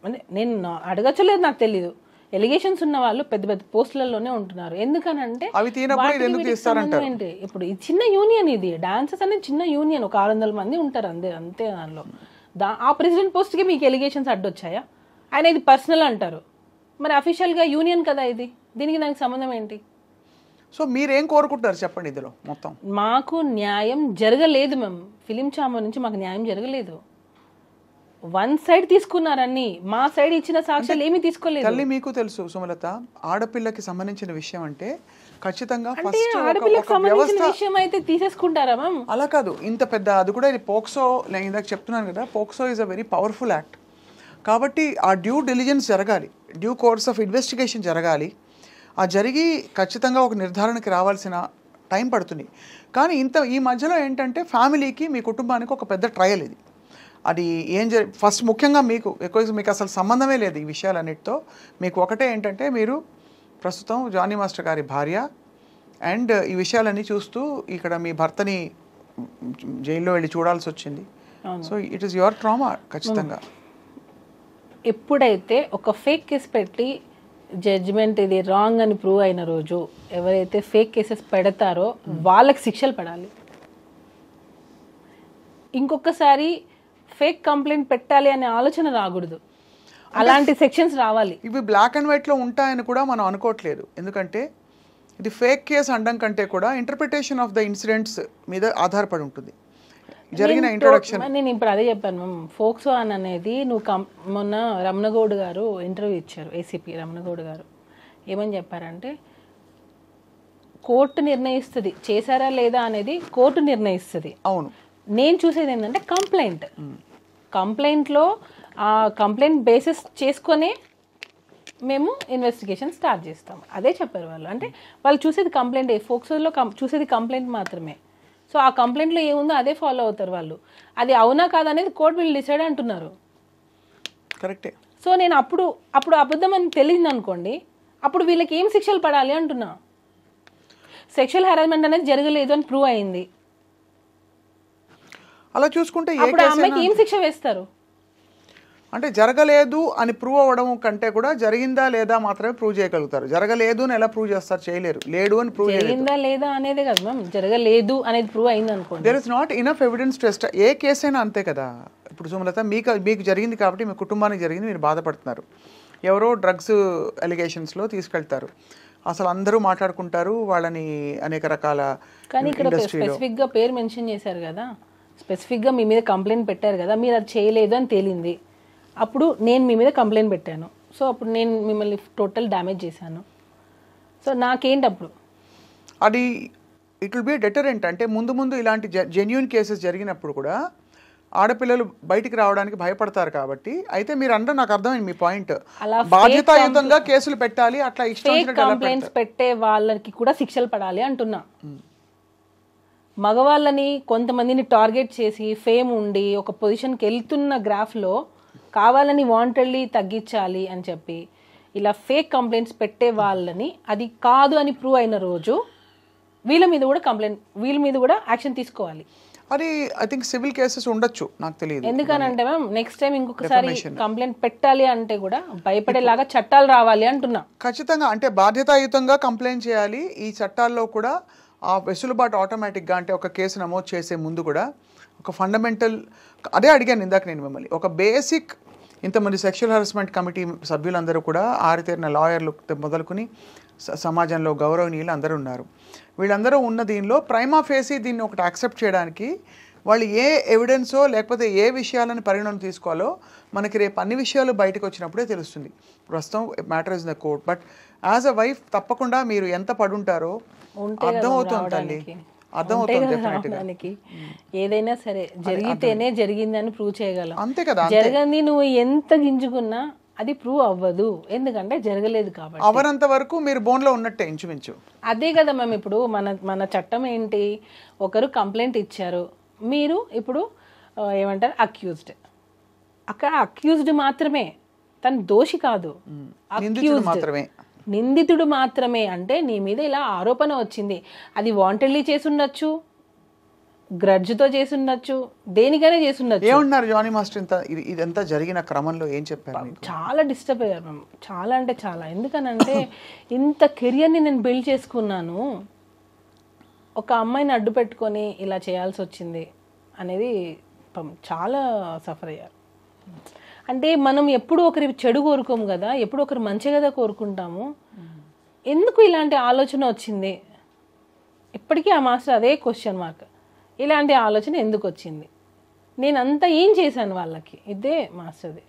అంటే నేను అడగచ్చలేదు, నాకు తెలీదు. ఎలిగేషన్స్ ఉన్న వాళ్ళు పెద్ద పెద్ద పోస్టులలోనే ఉంటున్నారు. ఎందుకనంటే అవి తీనప్పుడు ఇది ఎందుకు తీస్తారంటారు? ఏంటి ఇప్పుడు ఈ చిన్న యూనియన్, ఇది డాన్సెస్ అనేది చిన్న యూనియన్, ఒక 600 మంది ఉంటారు అంతే దానిలో. ఆ ప్రెసిడెంట్ పోస్ట్కి మీకు ఎలిగేషన్స్ అడ్డొచ్చాయా? ఆయన ఇది పర్సనల్ అంటారు, మరి అఫీషియల్గా యూనియన్ కదా ఇది, దీనికి దానికి సంబంధం ఏంటి? సో మీరేం కోరుకుంటున్నారు చెప్పండి ఇందులో మొత్తం? మాకు న్యాయం జరగలేదు మ్యామ్, ఫిలిం ఛాంబర్ నుంచి మాకు న్యాయం జరగలేదు. వన్ సైడ్ తీసుకున్నారని, మా సైడ్ ఇచ్చిన సాక్ష్యాలు ఏమీ తీసుకోలేదు. తల్లి మీకు తెలుసు సుమలత, ఆడపిల్లకి సంబంధించిన విషయం అంటే ఖచ్చితంగా ఆడపిల్లకి సంబంధించిన విషయం అయితే తీసేసుకుంటారా మ్యామ్? అలా కాదు, ఇంత పెద్ద అది కూడా ఇది పోక్సో, నేను ఇందాక చెప్తున్నాను కదా, POCSO is a very powerful act. కాబట్టి ఆ డ్యూ డిలిజెన్స్ జరగాలి, డ్యూ కోర్స్ ఆఫ్ ఇన్వెస్టిగేషన్ జరగాలి. ఆ జరిగి ఖచ్చితంగా ఒక నిర్ధారణకి రావాల్సిన టైం పడుతుంది. కానీ ఈ మధ్యలో ఏంటంటే ఫ్యామిలీకి, మీ కుటుంబానికి ఒక పెద్ద ట్రయల్ ఇది. అది ఫస్ట్ ముఖ్యంగా మీకు అసలు సంబంధమే లేదు ఈ విషయాలన్నిటితో. మీకు ఒకటే ఏంటంటే, మీరు ప్రస్తుతం జానీ మాస్టర్ గారి భార్య అండ్ ఈ విషయాలన్నీ చూస్తూ ఇక్కడ మీ భర్తని జైల్లో వెళ్ళి చూడాల్సి వచ్చింది. So it is your trauma ఖచ్చితంగా. ఎప్పుడైతే ఒక ఫేక్ కేసు పెట్టి జడ్జిమెంట్ ఇది రాంగ్ అని ప్రూవ్ అయిన రోజు, ఎవరైతే ఫేక్ కేసెస్ పెడతారో వాళ్ళకి శిక్షలు పడాలి. ఇంకొకసారి ఫేక్ కంప్లైంట్ పెట్టాలి అనే ఆలోచన రాకూడదు, అలాంటి సెక్షన్స్ రావాలి. ఇవి బ్లాక్ అండ్ వైట్లో ఉంటాయని కూడా మనం అనుకోవట్లేదు. ఎందుకంటే ఇది ఫేక్ కేసు అనడం కంటే కూడా ఇంటర్ప్రిటేషన్ ఆఫ్ ద ఇన్సిడెంట్స్ మీద ఆధారపడి ఉంటుంది జరిగిన ఇంట్రొడక్షన్. నేను ఇప్పుడు అదే చెప్పాను మ్యామ్, ఫోక్సో అనేది నువ్వు మొన్న రమణగౌడ్ గారు ఇంటర్వ్యూ ఇచ్చారు, ఏసీపీ రమణగౌడ్ గారు. ఏమని చెప్పారంటే, కోర్టు నిర్ణయిస్తుంది చేశారా లేదా అనేది, కోర్టు నిర్ణయిస్తుంది. అవును, నేను చూసేది ఏంటంటే కంప్లైంట్లో ఆ కంప్లైంట్ బేసిస్ చేసుకొనే మేము ఇన్వెస్టిగేషన్ స్టార్ట్ చేస్తాం. అదే చెప్పారు వాళ్ళు. అంటే వాళ్ళు చూసేది కంప్లైంట్, ఫోక్సోలో చూసేది కంప్లైంట్ మాత్రమే. సో ఆ కంప్లైంట్లో ఏముందో అదే ఫాలో అవుతారు వాళ్ళు. అది అవునా కాదా అనేది కోర్టు వీళ్ళు డిసైడ్ అంటున్నారు. కరెక్టే. సో నేను అప్పుడు అబద్ధం అని తెలియదు అనుకోండి, అప్పుడు వీళ్ళకి ఏం శిక్షలు పడాలి అంటున్నా. సెక్షువల్ హెరాస్మెంట్ అనేది జరగలేదు అని ప్రూవ్ అయింది, అలా చూసుకుంటే అప్పుడు ఆ అమ్మాయికి ఏం శిక్ష వేస్తారు? అంటే జరగలేదు అని ప్రూవ్ అవ్వడం కంటే కూడా జరిగిందా లేదా మాత్రమే ప్రూవ్ చేయగలుగుతారు. జరగలేదు అని ఎలా ప్రూవ్ చేస్తారు? చేయలేరు. లేడు అని ప్రూవ్ జరిగిందా లేదా అనేదే కదా మ్యామ్, జరగలేదు అనేది ప్రూవ్ అయింది అనుకోండి. There is not enough evidence test. ఏ కేసు అయినా అంతే కదా. ఇప్పుడు సుమలత, మీకు జరిగింది కాబట్టి, మీ కుటుంబానికి జరిగింది, మీరు బాధపడుతున్నారు. ఎవరో డ్రగ్స్ అలిగేషన్స్లో తీసుకెళ్తారు, అసలు అందరూ మాట్లాడుకుంటారు వాళ్ళని అనేక రకాల. కానీ ఇక్కడ స్పెసిఫిక్గా పేరు మెన్షన్ చేశారు కదా, స్పెసిఫిక్గా మీ మీద కంప్లైంట్ పెట్టారు కదా, మీరు అది చేయలేదు అని తేలింది. అప్పుడు నేను మీ మీద కంప్లైంట్ పెట్టాను, సో అప్పుడు నేను మిమ్మల్ని టోటల్ డ్యామేజ్ చేశాను. సో నాకేంటి అప్పుడు? అది ఇట్ విల్ బి డెటరెంట్. అంటే ముందు ఇలాంటి జెన్యూన్ కేసెస్ జరిగినప్పుడు కూడా ఆడపిల్లలు బయటికి రావడానికి భయపడతారు కాబట్టి. అయితే మీరు అంటే నాకు అర్థమైంది మీ పాయింట్, బాధ్యతాయుతంగా కేసులు పెట్టాలి, అట్లా ఇష్టం కంప్లైంట్స్ పెట్టే వాళ్ళకి కూడా శిక్షలు పడాలి అంటున్నా. మగవాళ్ళని కొంతమందిని టార్గెట్ చేసి ఫేమ్ ఉండి ఒక పొజిషన్కి వెళ్తున్న గ్రాఫ్లో కావాలని వాంటెడ్లీ తగ్గించాలి అని చెప్పి ఇలా ఫేక్ కంప్లైంట్స్ పెట్టే వాళ్ళని, అది కాదు అని ప్రూవ్ అయిన రోజు వీళ్ళ మీద కూడా యాక్షన్ తీసుకోవాలి. అది ఐ థింక్ సివిల్ కేసెస్ ఉండొచ్చు, నాకు తెలియదు. ఎందుకనంటే మ్యామ్ నెక్స్ట్ టైం ఇంకొకసారి కంప్లైంట్ పెట్టాలి అంటే కూడా భయపడేలాగా చట్టాలు రావాలి అంటున్నా. ఖచ్చితంగా, అంటే బాధ్యతాయుతంగా కంప్లైంట్ చేయాలి. ఈ చట్టాల్లో కూడా ఆ వెసులుబాటు ఆటోమేటిక్గా, అంటే ఒక కేసు నమోదు చేసే ముందు కూడా ఒక ఫండమెంటల్, అదే అడిగాను ఇందాక నేను మిమ్మల్ని, ఒక బేసిక్, ఇంతమంది సెక్షువల్ హెరాస్మెంట్ కమిటీ సభ్యులందరూ కూడా ఆరితేరిన లాయర్లు మొదలుకొని సమాజంలో గౌరవనీయులు అందరూ ఉన్నారు. వీళ్ళందరూ ఉన్న దీనిలో ప్రైమా ఫేసి దీన్ని ఒకటి యాక్సెప్ట్ చేయడానికి వాళ్ళు ఏ ఎవిడెన్సో లేకపోతే ఏ విషయాలను పరిగణన తీసుకోవాలో మనకి రేపు అన్ని విషయాలు బయటకు వచ్చినప్పుడే తెలుస్తుంది. ప్రస్తుతం matter is the court. But as a wife తప్పకుండా మీరు ఎంత పడుంటారో అర్థమవుతుంది తల్లి, అర్థమవుతుంది. ఏదైనా సరే జరిగితేనే జరిగిందని ప్రూవ్ చేయగలం. అంతే కదా. జరగంది నువ్వు ఎంత గింజుకున్నా అది ప్రూవ్ అవ్వదు, ఎందుకంటే జరగలేదు కాబట్టి. అవనంత వరకు మీరు బోన్లో ఉన్నట్టే ఇంచుమించు. అదే కదా మ్యామ్, ఇప్పుడు మన చట్టం ఏంటి, ఒకరు కంప్లైంట్ ఇచ్చారు, మీరు ఇప్పుడు ఏమంటారు అక్యూజ్డ్, అక్కడ అక్యూజ్డ్ మాత్రమే, తను దోషి కాదు, నిందితుడు మాత్రమే. అంటే నీ మీద ఇలా ఆరోపణ వచ్చింది, అది వాంటెడ్లీ చేసి ఉండొచ్చు, గ్రడ్జ్తో చేసి ఉండొచ్చు, దేనికైనా చేసి ఉండొచ్చు. ఏమన్నారు జానీ మాస్టర్ ఇదంతా జరిగిన క్రమంలో ఏం చెప్పారు? చాలా డిస్టర్బ్ అయ్యారు మ్యామ్, చాలా అంటే చాలా. ఎందుకనంటే ఇంత కెరియర్ని నేను బిల్డ్ చేసుకున్నాను, ఒక అమ్మాయిని అడ్డు పెట్టుకొని ఇలా చేయాల్సి వచ్చింది అనేది చాలా సఫర్ అయ్యారు. అంటే మనం ఎప్పుడు ఒకరి చెడు కోరుకోము కదా, ఎప్పుడు ఒకరు మంచి కదా కోరుకుంటాము. ఎందుకు ఇలాంటి ఆలోచన వచ్చింది, ఇప్పటికీ ఆ మాస్టర్ అదే క్వశ్చన్ మార్క్, ఇలాంటి ఆలోచన ఎందుకు వచ్చింది, నేను అంతా ఏం చేశాను వాళ్ళకి, ఇదే మాస్టర్ది.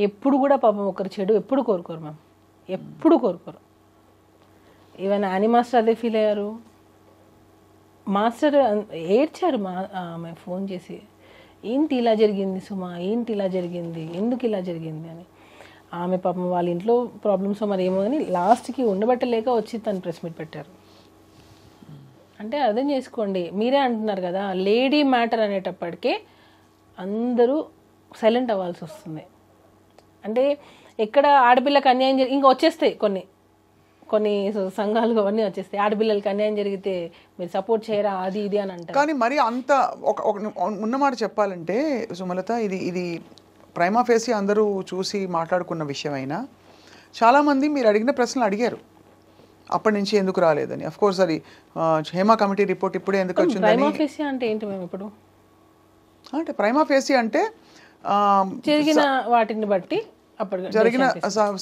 ఎప్పుడు కూడా పాపం ఒకరు చెడు ఎప్పుడు కోరుకోరు మ్యామ్, ఎప్పుడు కోరుకోరు. ఈవెన్ యానీ మాస్టర్ అదే ఫీల్ అయ్యారు. మాస్టర్ ఏడ్చారు ఆమె ఫోన్ చేసి, ఏంటి ఇలా జరిగింది సుమా, ఏంటి ఇలా జరిగింది, ఎందుకు ఇలా జరిగింది అని. ఆమె పాపం వాళ్ళ ఇంట్లో ప్రాబ్లమ్స్ మరి ఏమో అని లాస్ట్కి ఉండబట్టలేక వచ్చి తను ప్రెస్ మీట్ పెట్టారు. అంటే అర్థం చేసుకోండి, మీరే అంటున్నారు కదా లేడీ మ్యాటర్ అనేటప్పటికే అందరూ సైలెంట్ అవ్వాల్సి వస్తుంది. అంటే ఎక్కడ ఆడపిల్లకి అన్యాయం ఇంకా వచ్చేస్తాయి కొన్ని సంఘాలు అవన్నీ వచ్చేస్తాయి, ఆడపిల్లలకి అన్యాయం జరిగితే మీరు సపోర్ట్ చేయరా అది ఇది అని అంటారు. కానీ మరి అంత ఉన్నమాట చెప్పాలంటే సుమలత, ఇది ప్రైమా ఫేసి అందరూ చూసి మాట్లాడుకున్న విషయం అయినా చాలామంది మీరు అడిగిన ప్రశ్నలు అడిగారు, అప్పటి నుంచి ఎందుకు రాలేదని. అఫ్ కోర్స్ అది హేమా కమిటీ రిపోర్ట్ ఇప్పుడే ఎందుకు వచ్చిందని. ప్రైమా ఫేసి అంటే ఏంటి మేము ఇప్పుడు, అంటే ప్రైమా ఫేసి అంటే జరిగిన వాటిని బట్టి, అప్పుడు జరిగిన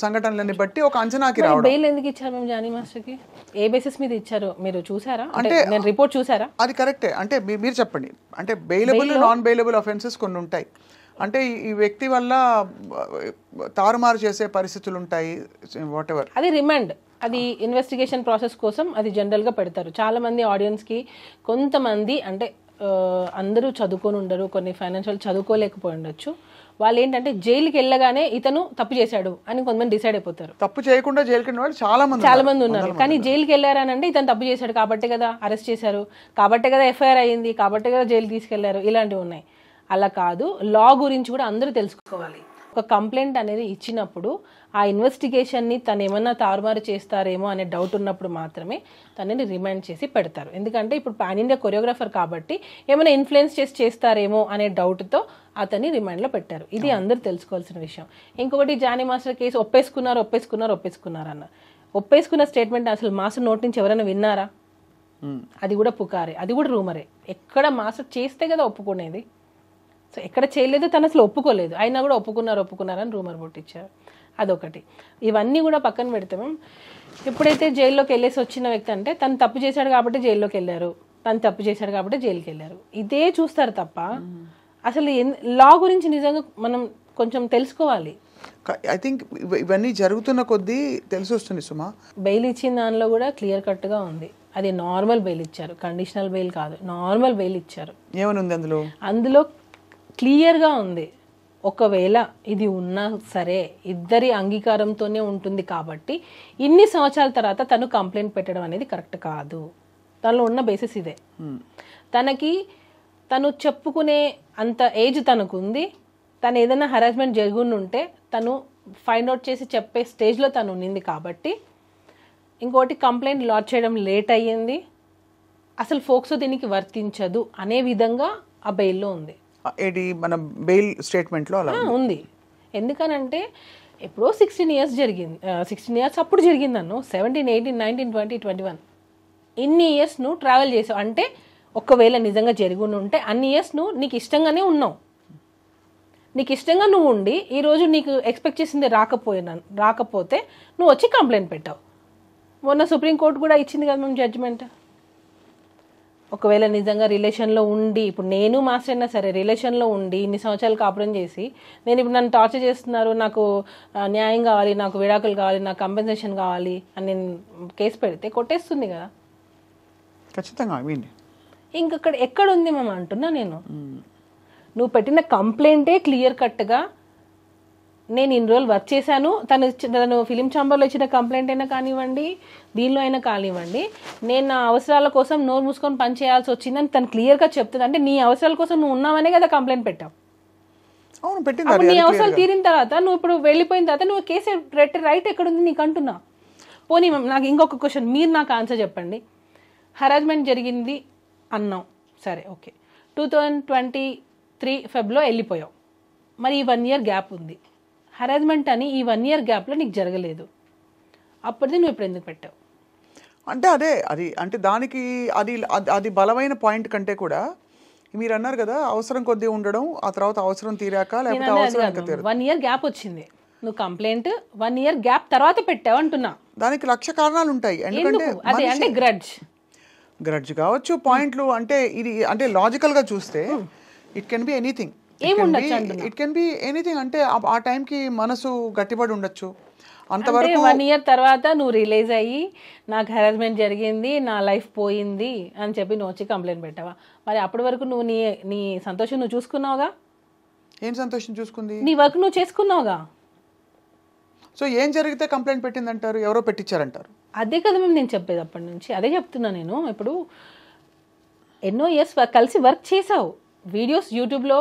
సంఘటనలని బట్టి ఒక అంచనాకి రావడం. బెయిల్ ఎందుకు ఇచ్చారు మేము జానీ మాస్టర్కి, ఏ బేసిస్ మీద ఇచ్చారు మీరు చూసారా, అంటే నేను రిపోర్ట్ చూసారా? అది కరెక్టే, అంటే మీరు చెప్పండి. అంటే బెయిలబుల్ నాన్ బెయిలబుల్ అఫెన్సెస్ కొన్ని ఉంటాయి, అంటే ఈ వ్యక్తి వల్ల తారుమారు చేసే పరిస్థితులు ఉంటాయి, వాట్ ఎవర్. అది రిమాండ్, అది ఇన్వెస్టిగేషన్ ప్రాసెస్ కోసం అది జనరల్గా పెడతారు. చాలామంది ఆడియన్స్కి కొంతమంది అంటే అందరూ చదువుకొని ఉండరు, కొన్ని ఫైనాన్షియల్ చదువుకోలేకపోయి ఉండొచ్చు, వాళ్ళు ఏంటంటే జైలుకి వెళ్ళగానే ఇతను తప్పు చేశాడు అని కొంతమంది డిసైడ్ అయిపోతారు. తప్పు చేయకుండా జైలుకి వెళ్ళిన వాళ్ళు చాలా మంది ఉన్నారు. కానీ జైలుకి వెళ్ళారని అంటే ఇతను తప్పు చేశాడు కాబట్టే కదా అరెస్ట్ చేశారు, కాబట్టే కదా ఎఫ్ఐఆర్ అయ్యింది, కాబట్టే కదా జైలు తీసుకెళ్లారు, ఇలాంటివి ఉన్నాయి. అలా కాదు, లా గురించి కూడా అందరూ తెలుసుకోవాలి. ఒక కంప్లైంట్ అనేది ఇచ్చినప్పుడు ఆ ఇన్వెస్టిగేషన్ని తను ఏమన్నా తారుమారు చేస్తారేమో అనే డౌట్ ఉన్నప్పుడు మాత్రమే తనని రిమాండ్ చేసి పెడతారు. ఎందుకంటే ఇప్పుడు పాన్ ఇండియా కొరియోగ్రాఫర్ కాబట్టి ఏమైనా ఇన్ఫ్లుయెన్స్ చేస్తారేమో అనే డౌట్తో అతన్ని రిమాండ్లో పెట్టారు. ఇది అందరూ తెలుసుకోవాల్సిన విషయం. ఇంకొకటి జానీ మాస్టర్ కేసు ఒప్పేసుకున్నారు అన్న ఒప్పేసుకున్న స్టేట్మెంట్ అసలు మాస్టర్ నోటి నుంచి ఎవరైనా విన్నారా? అది కూడా పుకారే, అది కూడా రూమరే. ఎక్కడ మాస్టర్ చేస్తే కదా ఒప్పుకునేది, సో ఎక్కడ చేయలేదు, తను అసలు ఒప్పుకోలేదు, అయినా కూడా ఒప్పుకున్నారని రూమర్ పుట్టించారు. అదొకటి. ఇవన్నీ కూడా పక్కన పెడితే ఎప్పుడైతే జైల్లోకి వెళ్ళేసి వచ్చిన వ్యక్తి అంటే తను తప్పు చేశాడు కాబట్టి జైల్లోకి వెళ్ళారు, తను తప్పు చేశాడు కాబట్టి జైలుకి వెళ్ళారు, ఇదే చూస్తారు తప్ప అసలు లా గురించి నిజంగా మనం కొంచెం తెలుసుకోవాలి. ఐ థింక్ ఇవన్నీ జరుగుతున్న కొద్దీ తెలిసి వస్తుంది సుమా. బెయిల్ ఇచ్చిన దానిలో కూడా క్లియర్ కట్గా ఉంది, అది నార్మల్ బెయిల్ ఇచ్చారు, కండిషనల్ బెయిల్ కాదు, నార్మల్ బెయిల్ ఇచ్చారు. ఏమని ఉంది అందులో క్లియర్గా ఉంది, ఒకవేళ ఇది ఉన్నా సరే ఇద్దరి అంగీకారంతోనే ఉంటుంది కాబట్టి ఇన్ని సంవత్సరాల తర్వాత తను కంప్లైంట్ పెట్టడం అనేది కరెక్ట్ కాదు. దానిలో ఉన్న బేసిస్ ఇదే. తను చెప్పుకునే అంత ఏజ్ తనకు ఉంది, తను ఏదైనా హరాస్మెంట్ జరుగుని ఉంటే తను ఫైండ్ అవుట్ చేసి చెప్పే స్టేజ్లో తను ఉన్నింది కాబట్టి. ఇంకోటి, కంప్లైంట్ లాడ్జ్ చేయడం లేట్ అయ్యింది, అసలు ఫోక్సో దీనికి వర్తించదు అనే విధంగా ఆ బెయిల్లో ఉంది. మన బెయిల్ స్టేట్మెంట్లో అలా ఉంది. ఎందుకనంటే ఎప్పుడో 16 years జరిగింది, 16 years అప్పుడు జరిగిందన్ను, 17, 18, 19, 20, 21 ఇన్ని ఇయర్స్ నువ్వు ట్రావెల్ చేసావు అంటే ఒకవేళ నిజంగా జరిగి ఉంటే అన్ని ఇయర్స్ నువ్వు నీకు ఇష్టంగానే ఉన్నావు, నీకు ఇష్టంగా నువ్వు ఉండి ఈరోజు నీకు ఎక్స్పెక్ట్ చేసింది రాకపోతే నువ్వు వచ్చి కంప్లైంట్ పెట్టావు. మొన్న సుప్రీంకోర్టు కూడా ఇచ్చింది కదా మేము జడ్జిమెంట్. ఒకవేళ నిజంగా రిలేషన్లో ఉండి, ఇప్పుడు నేను మాస్టర్ అయినా సరే రిలేషన్లో ఉండి ఇన్ని సంవత్సరాలు కాపురం చేసి నేను ఇప్పుడు నన్ను టార్చర్ చేస్తున్నారు, నాకు న్యాయం కావాలి, నాకు విడాకులు కావాలి, నాకు కంపెన్సేషన్ కావాలి అని నేను కేసు పెడితే కొట్టేస్తుంది కదా ఖచ్చితంగా. ఇంకక్కడ ఎక్కడుంది మేము అంటున్నా నేను, నువ్వు పెట్టిన కంప్లైంటే క్లియర్ కట్గా నేను ఇన్ని రోజులు వర్క్ చేశాను, తను ఫిలిం ఛాంబర్లో ఇచ్చిన కంప్లైంట్ అయినా కానివ్వండి, దీనిలో అయినా కానివ్వండి, నేను నా అవసరాల కోసం నోరు మూసుకొని పని చేయాల్సి వచ్చిందని తను క్లియర్గా చెప్తుంది. అంటే నీ అవసరాల కోసం నువ్వు ఉన్నావనే కదా కంప్లైంట్ పెట్టావు. అవును, పెట్టింది. అప్పుడు నీ అవసరాలు తీరిన తర్వాత నువ్వు ఇప్పుడు వెళ్ళిపోయిన తర్వాత నువ్వు కేసు రైట్ ఎక్కడుంది నీకు అంటున్నా. పోనీ నాకు ఇంకొక క్వశ్చన్, మీరు నాకు ఆన్సర్ చెప్పండి. హరాస్మెంట్ జరిగింది అన్నావు, సరే ఓకే, 2023 ఫెబ్లో వెళ్ళిపోయావు, మరి ఈ 1 year గ్యాప్ ఉంది. హరాస్మెంట్ అని ఈ 1 year గ్యాప్లో నీకు జరగలేదు, అప్పటిది నువ్వు ఇప్పుడు ఎందుకు పెట్టావు? అంటే అది అంటే దానికి అది బలమైన పాయింట్ కంటే కూడా మీరు అన్నారు కదా, అవసరం కొద్దీ ఉండడం, ఆ తర్వాత అవసరం తీరాక లేకపోతే అవసరం 1 year గ్యాప్ వచ్చింది, నువ్వు కంప్లైంట్ 1 year గ్యాప్ తర్వాత పెట్టావు అంటున్నా. దానికి 1,00,000 కారణాలు ఉంటాయి. ఎందుకంటే అదే అంటే గ్రడ్జ్ కావచ్చు, పాయింట్లు. అంటే ఇది అంటే లాజికల్ గా చూస్తే it can be anything, it can be anything. అంటే ఆ టైంకి మనసు గట్టిపడి ఉండొచ్చు. అంతవరకు 1 year తర్వాత నువ్వు రిలీజ్ అయ్యి నాకు హెరాస్మెంట్ జరిగింది, నా లైఫ్ పోయింది అని చెప్పి నువ్వు వచ్చి కంప్లైంట్ పెట్టావా? మరి అప్పటి వరకు నువ్వు నీ సంతోషం నువ్వు చూసుకున్నావుగా. ఏం సంతోషం చూసుకుంది? నీ వర్క్ నువ్వు చేసుకున్నావుగా. సో ఏం జరిగితే కంప్లైంట్ పెట్టిందంటారు? ఎవరో పెట్టించారంటారు. అదే కదా మేము నేను చెప్పేది అప్పటి నుంచి, అదే చెప్తున్నా నేను. ఇప్పుడు ఎన్నో ఇయర్స్ కలిసి వర్క్ చేసావు, వీడియోస్ యూట్యూబ్లో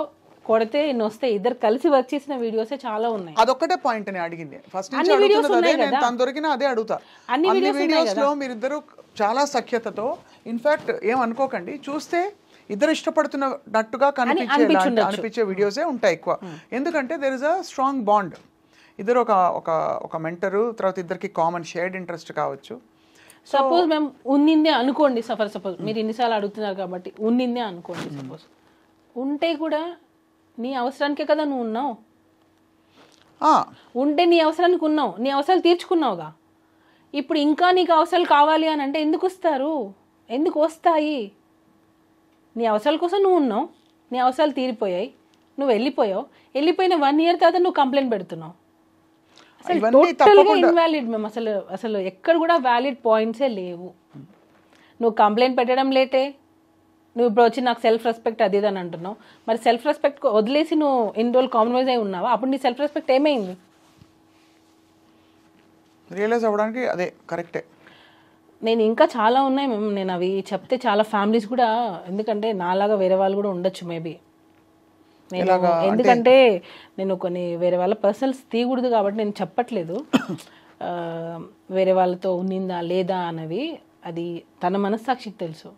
కొడితే ఎన్ని వస్తాయి, ఇద్దరు కలిసి వర్క్ చేసిన వీడియోసే చాలా ఉన్నాయి. అదొక్కటే పాయింట్ అని అడిగింది ఫస్ట్ నుంచి అడుగుతున్నది. నేను తను దొరికినా అదే అడుగుతా. అన్ని వీడియోస్ లో మీరిద్దరు చాలా సఖ్యతతో, ఇన్ఫాక్ట్ ఏమనుకోకండి, చూస్తే ఇద్దరు ఇష్టపడుతున్నట్టుగా అనిపించే వీడియోసే ఉంటాయి ఎక్కువ. ఎందుకంటే there is a strong bond. ఇద్దరు ఒక మెంటరు, తర్వాత ఇద్దరికి కామన్ షేర్డ్ ఇంట్రెస్ట్ కావచ్చు. సపోజ్ మేము ఉన్నిందే అనుకోండి, సపోజ్ మీరు ఇన్నిసార్లు అడుగుతున్నారు కాబట్టి ఉన్నిందే అనుకోండి. సపోజ్ ఉంటే కూడా నీ అవసరానికే కదా నువ్వు ఉన్నావు. ఉంటే నీ అవసరానికి ఉన్నావు, నీ అవసరాలు తీర్చుకున్నావుగా. ఇప్పుడు ఇంకా నీకు అవసరాలు కావాలి అని అంటే ఎందుకు వస్తారు? ఎందుకు వస్తాయి? నీ అవసరాల కోసం నువ్వు ఉన్నావు, నీ అవసరాలు తీరిపోయాయి, నువ్వు వెళ్ళిపోయావు. వెళ్ళిపోయిన 1 year తర్వాత నువ్వు కంప్లైంట్ పెడుతున్నావు. అసలు టోటల్గా ఇన్వాలిడ్. మేము అసలు ఎక్కడ కూడా వ్యాలిడ్ పాయింట్సే లేవు. నువ్వు కంప్లైంట్ పెట్టడం లేటే, నువ్వు ఇప్పుడు వచ్చి నాకు సెల్ఫ్ రెస్పెక్ట్ అది అని అంటున్నావు. మరి సెల్ఫ్ రెస్పెక్ట్ వదిలేసి నువ్వు ఇన్ని రోజులు కాంప్రమైజ్ అయి ఉన్నావా? అప్పుడు నీ సెల్ఫ్ రెస్పెక్ట్ ఏమైంది? రియలైజ్ అవ్వడానికి అదే కరెక్టే. నేను ఇంకా చాలా ఉన్నాయి మేము, నేను అవి చెప్తే చాలా ఫ్యామిలీస్ కూడా, ఎందుకంటే నాలాగా వేరే వాళ్ళు కూడా ఉండొచ్చు మేబీ. నేను ఎందుకంటే నేను కొన్ని వేరే వాళ్ళ పర్సనల్స్ తీయకూడదు కాబట్టి నేను చెప్పట్లేదు. వేరే వాళ్ళతో ఉన్నిందా లేదా అన్నవి అది తన మనస్సాక్షికి తెలుసు,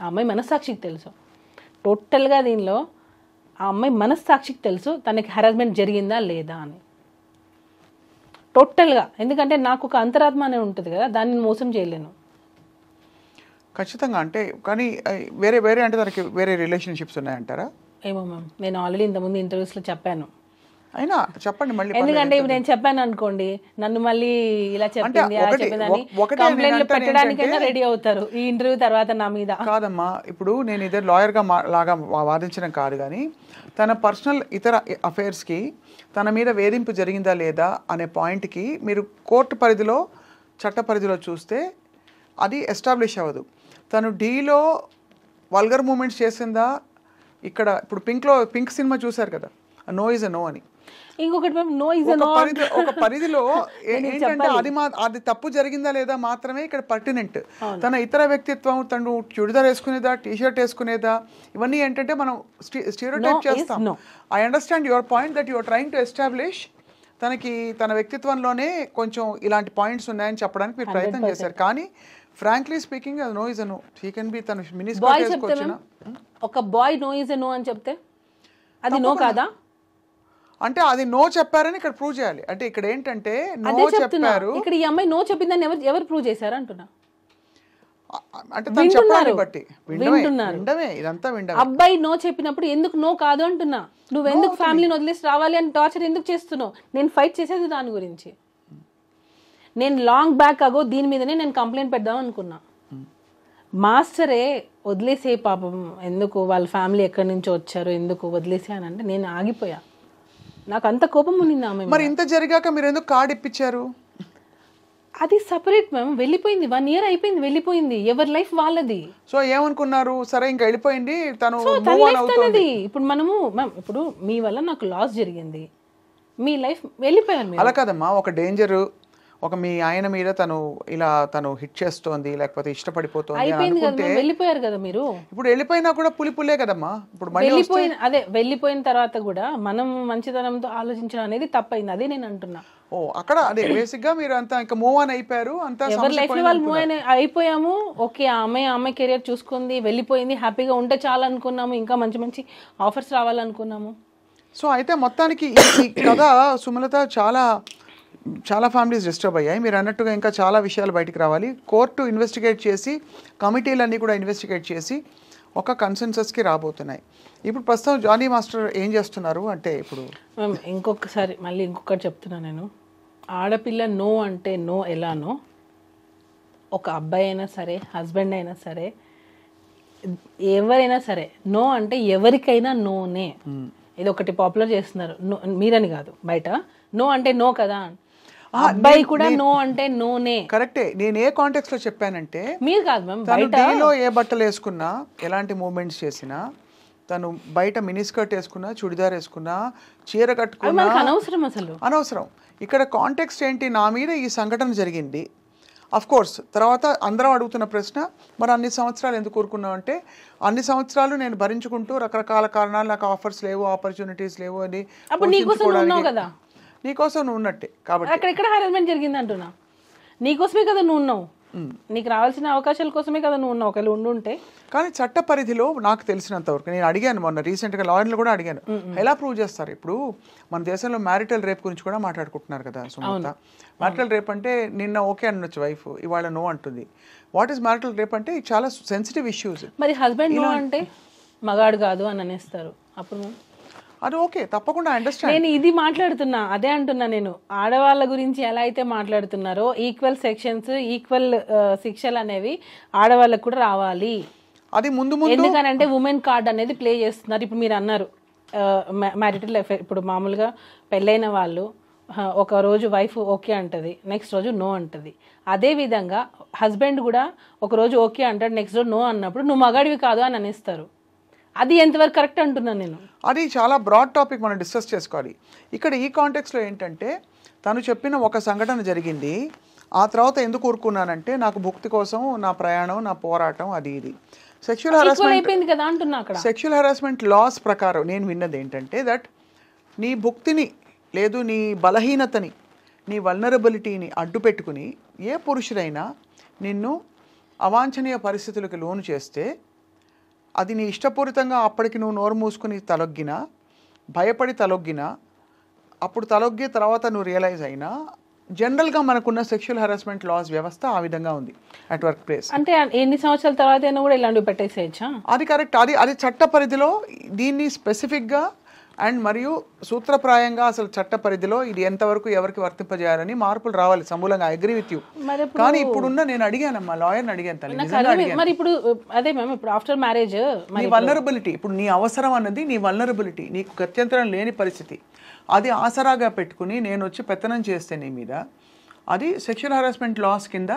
ఆ అమ్మాయి మనస్సాక్షికి తెలుసు. టోటల్గా దీనిలో ఆ అమ్మాయి మనస్సాక్షికి తెలుసు తనకి హెరాస్మెంట్ జరిగిందా లేదా అని టోటల్గా. ఎందుకంటే నాకు ఒక అంతరాత్మ అనే ఉంటుంది కదా, దాన్ని మోసం చేయలేను ఖచ్చితంగా. అంటే కానీ వేరే అంటే దానికి వేరే రిలేషన్షిప్స్ ఉన్నాయంటారా? ఏమో మ్యామ్, నేను ఆల్రెడీ ఇంతకుముందు ఇంటర్వ్యూస్లో చెప్పాను. అయినా చెప్పండి మళ్ళీ. ఎందుకంటే ఇప్పుడు నేను చెప్పాను అనుకోండి, నన్ను మళ్ళీ ఇలా చెప్పింది అలా చెప్పిందని కంప్లైంట్లు పెట్టడానికైనా రెడీ అవుతారు ఈ ఇంటర్వ్యూ తర్వాత నా మీద. కాదమ్మా, ఇప్పుడు నేను ఇదే లాయర్గా లాగా వాదించడం కాదు, కానీ తన పర్సనల్ ఇతర అఫైర్స్కి తన మీద వేధింపు జరిగిందా లేదా అనే పాయింట్కి మీరు కోర్టు పరిధిలో, చట్ట పరిధిలో చూస్తే అది ఎస్టాబ్లిష్ అవ్వదు. తను డీలో వల్గర్ మూమెంట్స్ చేసిందా? ఇక్కడ ఇప్పుడు పింక్ సినిమా చూశారు కదా, నో ఇస్ ఎ నో అని. ఇంకొకటి నో ఇస్ ఎ నో ఒక పరిధిలో ఏంటంటే అది తప్పు జరిగిందా లేదా మాత్రమే ఇక్కడ పర్టినెంట్. తన ఇతర వ్యక్తిత్వం, తను చుడిదార్ వేసుకునేదా, టీషర్ట్ వేసుకునేదా, ఇవన్నీ ఏంటంటే మనం స్టీరియోటైప్ చేస్తాం. I understand your point that your trying to establish తనకి తన వ్యక్తిత్వంలోనే కొంచెం ఇలాంటి పాయింట్స్ ఉన్నాయని చెప్పడానికి మీరు ప్రయత్నం చేశారు. కానీ ఫ్రాంక్లీ స్పీకింగ్ అది no is a no. He can be తన మినిస్టర్ వేసుకొచ్చిన ఒక boy no is a no అని చెప్తే అది నో కాదా? అంటే అది నో చెప్పారని ఇక్కడ ప్రూవ్ చేయాలి. అంటే ఇక్కడ ఏంటంటే నో చెప్పారు, ఇక్కడ ఈ అమ్మాయి నో చెప్పిందని ఎవరు ప్రూవ్ చేశారు అంటున్నా. అంటే తను చెప్పాలని బట్టి విండమే, ఇదంతా విండమే. అబ్బాయి నో చెప్పినప్పుడు ఎందుకు నో కాదు అంటున్నా. నువ్వు ఎందుకు ఫ్యామిలీని వదిలేసి రావాలి అని టార్చర్ ఎందుకు చేస్తున్నావు? నేను ఫైట్ చేసేది దాని గురించి. నేను లాంగ్ బ్యాక్ అగో దీని మీదనే నేను కంప్లైంట్ పెడదాం అనుకున్నా. మాస్టరే వదిలేసే పాపం, ఎందుకు వాళ్ళ ఫ్యామిలీ ఎక్కడి నుంచో వచ్చారు, ఎందుకు వదిలేసే అని అంటే నేను ఆగిపోయా. నాకు అంత కోపం ఉన్నింది ఆమె. మరి ఇంత జరిగాక మీరు ఎందుకు కార్డు ఇప్పించారు? అది సపరేట్ మ్యామ్, వెళ్ళిపోయింది. 1 year అయిపోయింది, వెళ్ళిపోయింది. ఎవరి లైఫ్ వాళ్ళది. సో ఏమనుకున్నారు, సరే ఇంకా వెళ్ళిపోయింది తను. ఇప్పుడు మనము మ్యామ్, ఇప్పుడు మీ వల్ల నాకు లాస్ జరిగింది, మీ లైఫ్ వెళ్ళిపోయారు మీరు. అలా కాదమ్మా, ఒక డేంజర్, ఒక మీ ఆయన మీద తను హిట్ చేస్తోంది లేకపోతే ఇష్టపడిపోతుంది అయిపోయింది కదా అనుకుంటే, మ్యామ్, వెళ్ళిపోయారు కదా మీరు. ఇప్పుడు వెళ్ళిపోయినా కూడా పులిపులే కదమ్మా. ఇప్పుడు మళ్ళీ వెళ్ళిపోయిన తర్వాత కూడా మనం మంచితనంతో ఆలోచించడం అనేది తప్పైంది. అదే నేను అంటున్నా. అక్కడ అదే బేసిక్ గా మీరు అంతా ఇంకా మూవ్ ఆన్ అయిపోయారు, అంతా ఎవరి లైఫ్ లో వాళ్ళు మూవ్ అయిపోయాము. ఓకే, ఆమె కెరియర్ చూసుకుంది, వెళ్ళిపోయింది, హ్యాపీగా ఉంటే చాలు అనుకున్నాము, ఇంకా మంచి మంచి ఆఫర్స్ రావాలనుకున్నాము. సో అయితే మొత్తానికి ఈ కథ సుమలత చాలా ఫ్యామిలీస్ డిస్టర్బ్ అయ్యాయి. మీరు అన్నట్టుగా ఇంకా చాలా విషయాలు బయటికి రావాలి. కోర్టు ఇన్వెస్టిగేట్ చేసి, కమిటీలన్నీ కూడా ఇన్వెస్టిగేట్ చేసి ఒక కన్సెన్సస్కి రాబోతున్నాయి. ఇప్పుడు ప్రస్తుతం జానీ మాస్టర్ ఏం చేస్తున్నారు అంటే, ఇప్పుడు ఇంకొకటి చెప్తున్నా నేను, ఆడపిల్ల నో అంటే నో ఎలానో, ఒక అబ్బాయి అయినా సరే, హస్బెండ్ అయినా సరే, ఎవరైనా సరే నో అంటే ఎవరికైనా నోనే. ఇది ఒకటి పాపులర్ చేస్తున్నారు, మీరని కాదు, బయట నో అంటే నో కదా, అబ్బాయి కూడా నో అంటే నోనే. కరెక్టే. నేను ఏ కాంటెక్స్ట్ లో చెప్పానంటే, మీరు కాదు మ్యామ్, డేలో ఏ బట్టలు వేసుకున్నా, ఎలాంటి మూవ్మెంట్స్ చేసినా, తను బయట మినీ స్కర్ట్ వేసుకున్నా, చుడిదార్ వేసుకున్నా, చీర కట్టుకున్నా అనవసరం, అసలు అనవసరం. ఇక్కడ కాంటెక్స్ట్ ఏంటి, నా మీద ఈ సంఘటన జరిగింది. అఫ్ కోర్స్ తర్వాత అందరం అడుగుతున్న ప్రశ్న, మరి అన్ని సంవత్సరాలు ఎందుకు కోరుకున్నావు అంటే, అన్ని సంవత్సరాలు నేను భరించుకుంటూ రకరకాల కారణాలు, నాకు ఆఫర్స్ లేవు, ఆపర్చునిటీస్ లేవు అని, నీకోసం నువ్వు ఉన్నట్టే. కాబట్టి అక్కడ హారాస్మెంట్ జరిగింది అంటున్నా, నీకోసమే కదా నువ్వు ఉన్నావు, నీకు రావాల్సిన అవకాశాల కోసమే కదా నువ్వు ఉన్నావు, ఒకవేళ ఉండుంటే. కానీ చట్ట పరిధిలో నాకు తెలిసినంత వరకు, నేను అడిగాను మొన్న రీసెంట్గా లాయర్లు కూడా అడిగాను, ఎలా ప్రూవ్ చేస్తారు? ఇప్పుడు మన దేశంలో మ్యారిటల్ రేప్ గురించి కూడా మాట్లాడుకుంటున్నారు కదా సుమలత. మ్యారిటల్ రేప్ అంటే నిన్న ఓకే అనొచ్చు వైఫ్, ఇవాళ నో అంటుంది. వాట్ ఈస్ మ్యారిటల్ రేప్ అంటే చాలా సెన్సిటివ్ ఇష్యూస్. మరి హస్బెండ్ నో అంటే మగాడు కాదు అని అనేస్తారు, అప్పుడు అది ఓకే, తప్పకుండా అండర్స్టాండ్. నేను ఇది మాట్లాడుతున్నా, అదే అంటున్నా నేను, ఆడవాళ్ళ గురించి ఎలా అయితే మాట్లాడుతున్నారో ఈక్వల్ సెక్షన్స్, ఈక్వల్ శిక్షలు అనేవి ఆడవాళ్ళకు కూడా రావాలి. అది ముందు ఎందుకనంటే ఉమెన్ కార్డ్ అనేది ప్లే చేస్తున్నారు. ఇప్పుడు మీరు అన్నారు మ్యారిటల్ అఫైర్, ఇప్పుడు మామూలుగా పెళ్ళైన వాళ్ళు ఒక రోజు వైఫ్ ఓకే అంటది, నెక్స్ట్ రోజు నో అంటది. అదే విధంగా హస్బెండ్ కూడా ఒక రోజు ఓకే అంటాడు, నెక్స్ట్ రోజు నో అన్నప్పుడు నువ్వు మగాడివి కాదు అని అనేస్తారు. అది ఎంతవరకు కరెక్ట్ అంటున్నాను నేను. అది చాలా బ్రాడ్ టాపిక్, మనం డిస్కస్ చేసుకోవాలి. ఇక్కడ ఈ కాంటెక్స్లో ఏంటంటే, తను చెప్పిన ఒక సంఘటన జరిగింది, ఆ తర్వాత ఎందుకు ఊరుకున్నానంటే, నాకు భుక్తి కోసం నా ప్రయాణం, నా పోరాటం, అది ఇది. సెక్షువల్ హెరాస్మెంట్ లాస్ ప్రకారం నేను విన్నది ఏంటంటే, దట్ నీ భుక్తిని లేదు, నీ బలహీనతని, నీ వల్నరబిలిటీని అడ్డు పెట్టుకుని ఏ పురుషుడైనా నిన్ను అవాంఛనీయ పరిస్థితులకు లోను చేస్తే, అది నీ ఇష్టపూరితంగా అప్పటికి నువ్వు నోరు మూసుకుని తలొగ్గినా, భయపడి తలొగ్గినా, అప్పుడు తలొగ్గి తర్వాత నువ్వు రియలైజ్ అయినా, జనరల్గా మనకున్న సెక్షువల్ హెరాస్మెంట్ లాస్ వ్యవస్థ ఆ విధంగా ఉంది అట్ వర్క్ ప్లేస్. అంటే ఎన్ని సంవత్సరాల తర్వాత అయినా కూడా ఇలాంటివి పెట్టేసేయచ్చా? అది కరెక్ట్. అది చట్ట పరిధిలో దీన్ని స్పెసిఫిక్గా అండ్ మరియు సూత్రప్రాయంగా అసలు చట్ట పరిధిలో ఇది ఎంతవరకు ఎవరికి వర్తింపజేయాలని మార్పులు రావాలి సమూలంగా. Agree with you. కానీ ఇప్పుడున్న నేను అడిగానమ్మా, లాయర్ని అడిగాను తల్లి. మరి ఇప్పుడు అదే మ్యామ్, ఇప్పుడు ఆఫ్టర్ మ్యారేజ్ నీ వల్నరబిలిటీ, ఇప్పుడు నీ అవసరం అన్నది నీ వల్నరబిలిటీ, నీకు గత్యంతరం లేని పరిస్థితి, అది ఆసరాగా పెట్టుకుని నేను వచ్చి పెత్తనం చేస్తే నీ మీద, అది సెక్షువల్ హెరాస్మెంట్ లాస్ కింద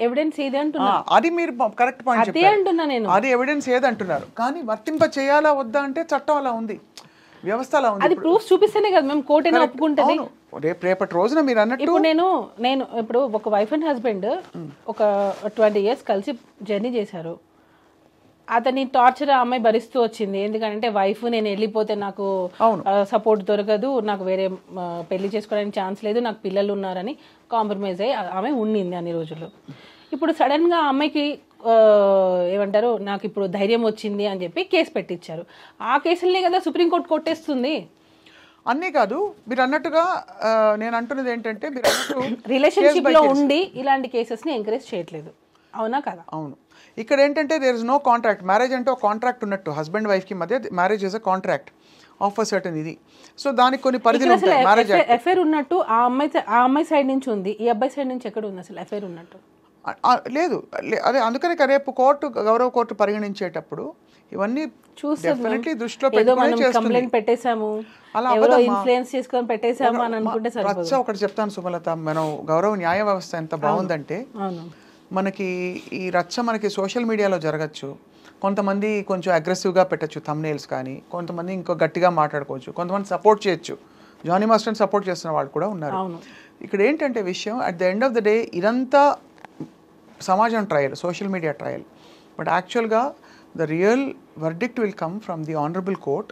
ఎవిడెన్స్ ఏది అంటున్నా. అది మీరు కరెక్ట్ పాయింట్ చెప్పారు, అది ఎవిడెన్స్ ఏదంటున్నారు. కానీ వర్తింప చేయాలా వద్దా అంటే చట్టం అలా ఉంది, వ్యవస్థ అలా ఉంది. అది ప్రూఫ్ చూపిస్తేనే కదా మేము కోర్టు ఒప్పుకుంటుంది. రేపటి రోజున మీరు అన్నట్టు, ఇప్పుడు నేను ఇప్పుడు ఒక వైఫ్ అండ్ హస్బెండ్ ఒక 20 years కలిసి జర్నీ చేశారు. అతని టార్చర్ ఆ అమ్మాయి భరిస్తూ వచ్చింది. ఎందుకంటే వైఫ్ నేను వెళ్ళిపోతే నాకు సపోర్ట్ దొరకదు, నాకు వేరే పెళ్లి చేసుకోవడానికి ఛాన్స్ లేదు, నాకు పిల్లలు ఉన్నారని కాంప్రమైజ్ అయ్యి ఆమె ఉండింది అన్ని రోజులు. ఇప్పుడు సడన్ గా ఆ అమ్మాయికి ఏమంటారు, నాకు ఇప్పుడు ధైర్యం వచ్చింది అని చెప్పి కేసు పెట్టించారు. ఆ కేసులనే కదా సుప్రీంకోర్టు కొట్టేస్తుంది. అన్నీ కాదు, మీరు అన్నట్టుగా నేను అంటున్నది ఏంటంటే, మీరు రిలేషన్షిప్ లో ఉండి ఇలాంటి కేసెస్ ని ఎంకరేజ్ చేయట్లేదు, అవునా కదా? అవును. ఇక్కడ ఏంటంటే there is no contract. Marriage అంటే ఒక కాంట్రాక్ట్ ఉన్నట్టు, హస్బెండ్ వైఫ్కి మధ్య marriage is a contract of a certain ఇది. సో దానికి కొన్ని పరిధులు ఉంటాయి. మ్యారేజ్ అఫైర్ ఉన్నట్టు ఆ అమ్మాయి సైడ్ నుంచి ఉంది, ఈ అబ్బాయి సైడ్ నుంచి ఎక్కడ ఉంది అసలు అఫైర్ ఉన్నట్టు? లేదు. అదే అందుకని రేపు గౌరవ కోర్టు పరిగణించేటప్పుడు ఇవన్నీ డెఫినెట్లీ దృష్టిలో పెట్టుకొని కంప్లైంట్ పెట్టేశాము, ఇన్ఫ్లుయెన్స్ చేసుకొని పెట్టేశాము అని అనుకుంటే సరిపోదు. ఒకటి చెప్తాను సుమలత, మనం గౌరవ న్యాయ వ్యవస్థ ఎంత బాగుందంటే, మనకి ఈ రచ్చ మనకి సోషల్ మీడియాలో జరగచ్చు, కొంతమంది కొంచెం అగ్రెసివ్గా పెట్టచ్చు థంబ్నెయిల్స్ కానీ, కొంతమంది ఇంకో గట్టిగా మాట్లాడుకోవచ్చు, కొంతమంది సపోర్ట్ చేయొచ్చు. జానీ మాస్టర్ని సపోర్ట్ చేస్తున్న వాళ్ళు కూడా ఉన్నారు. ఇక్కడ ఏంటంటే విషయం, at the end of the day ఇదంతా సమాజం trial, social media trial. But యాక్చువల్గా the real verdict will come from the honourable court.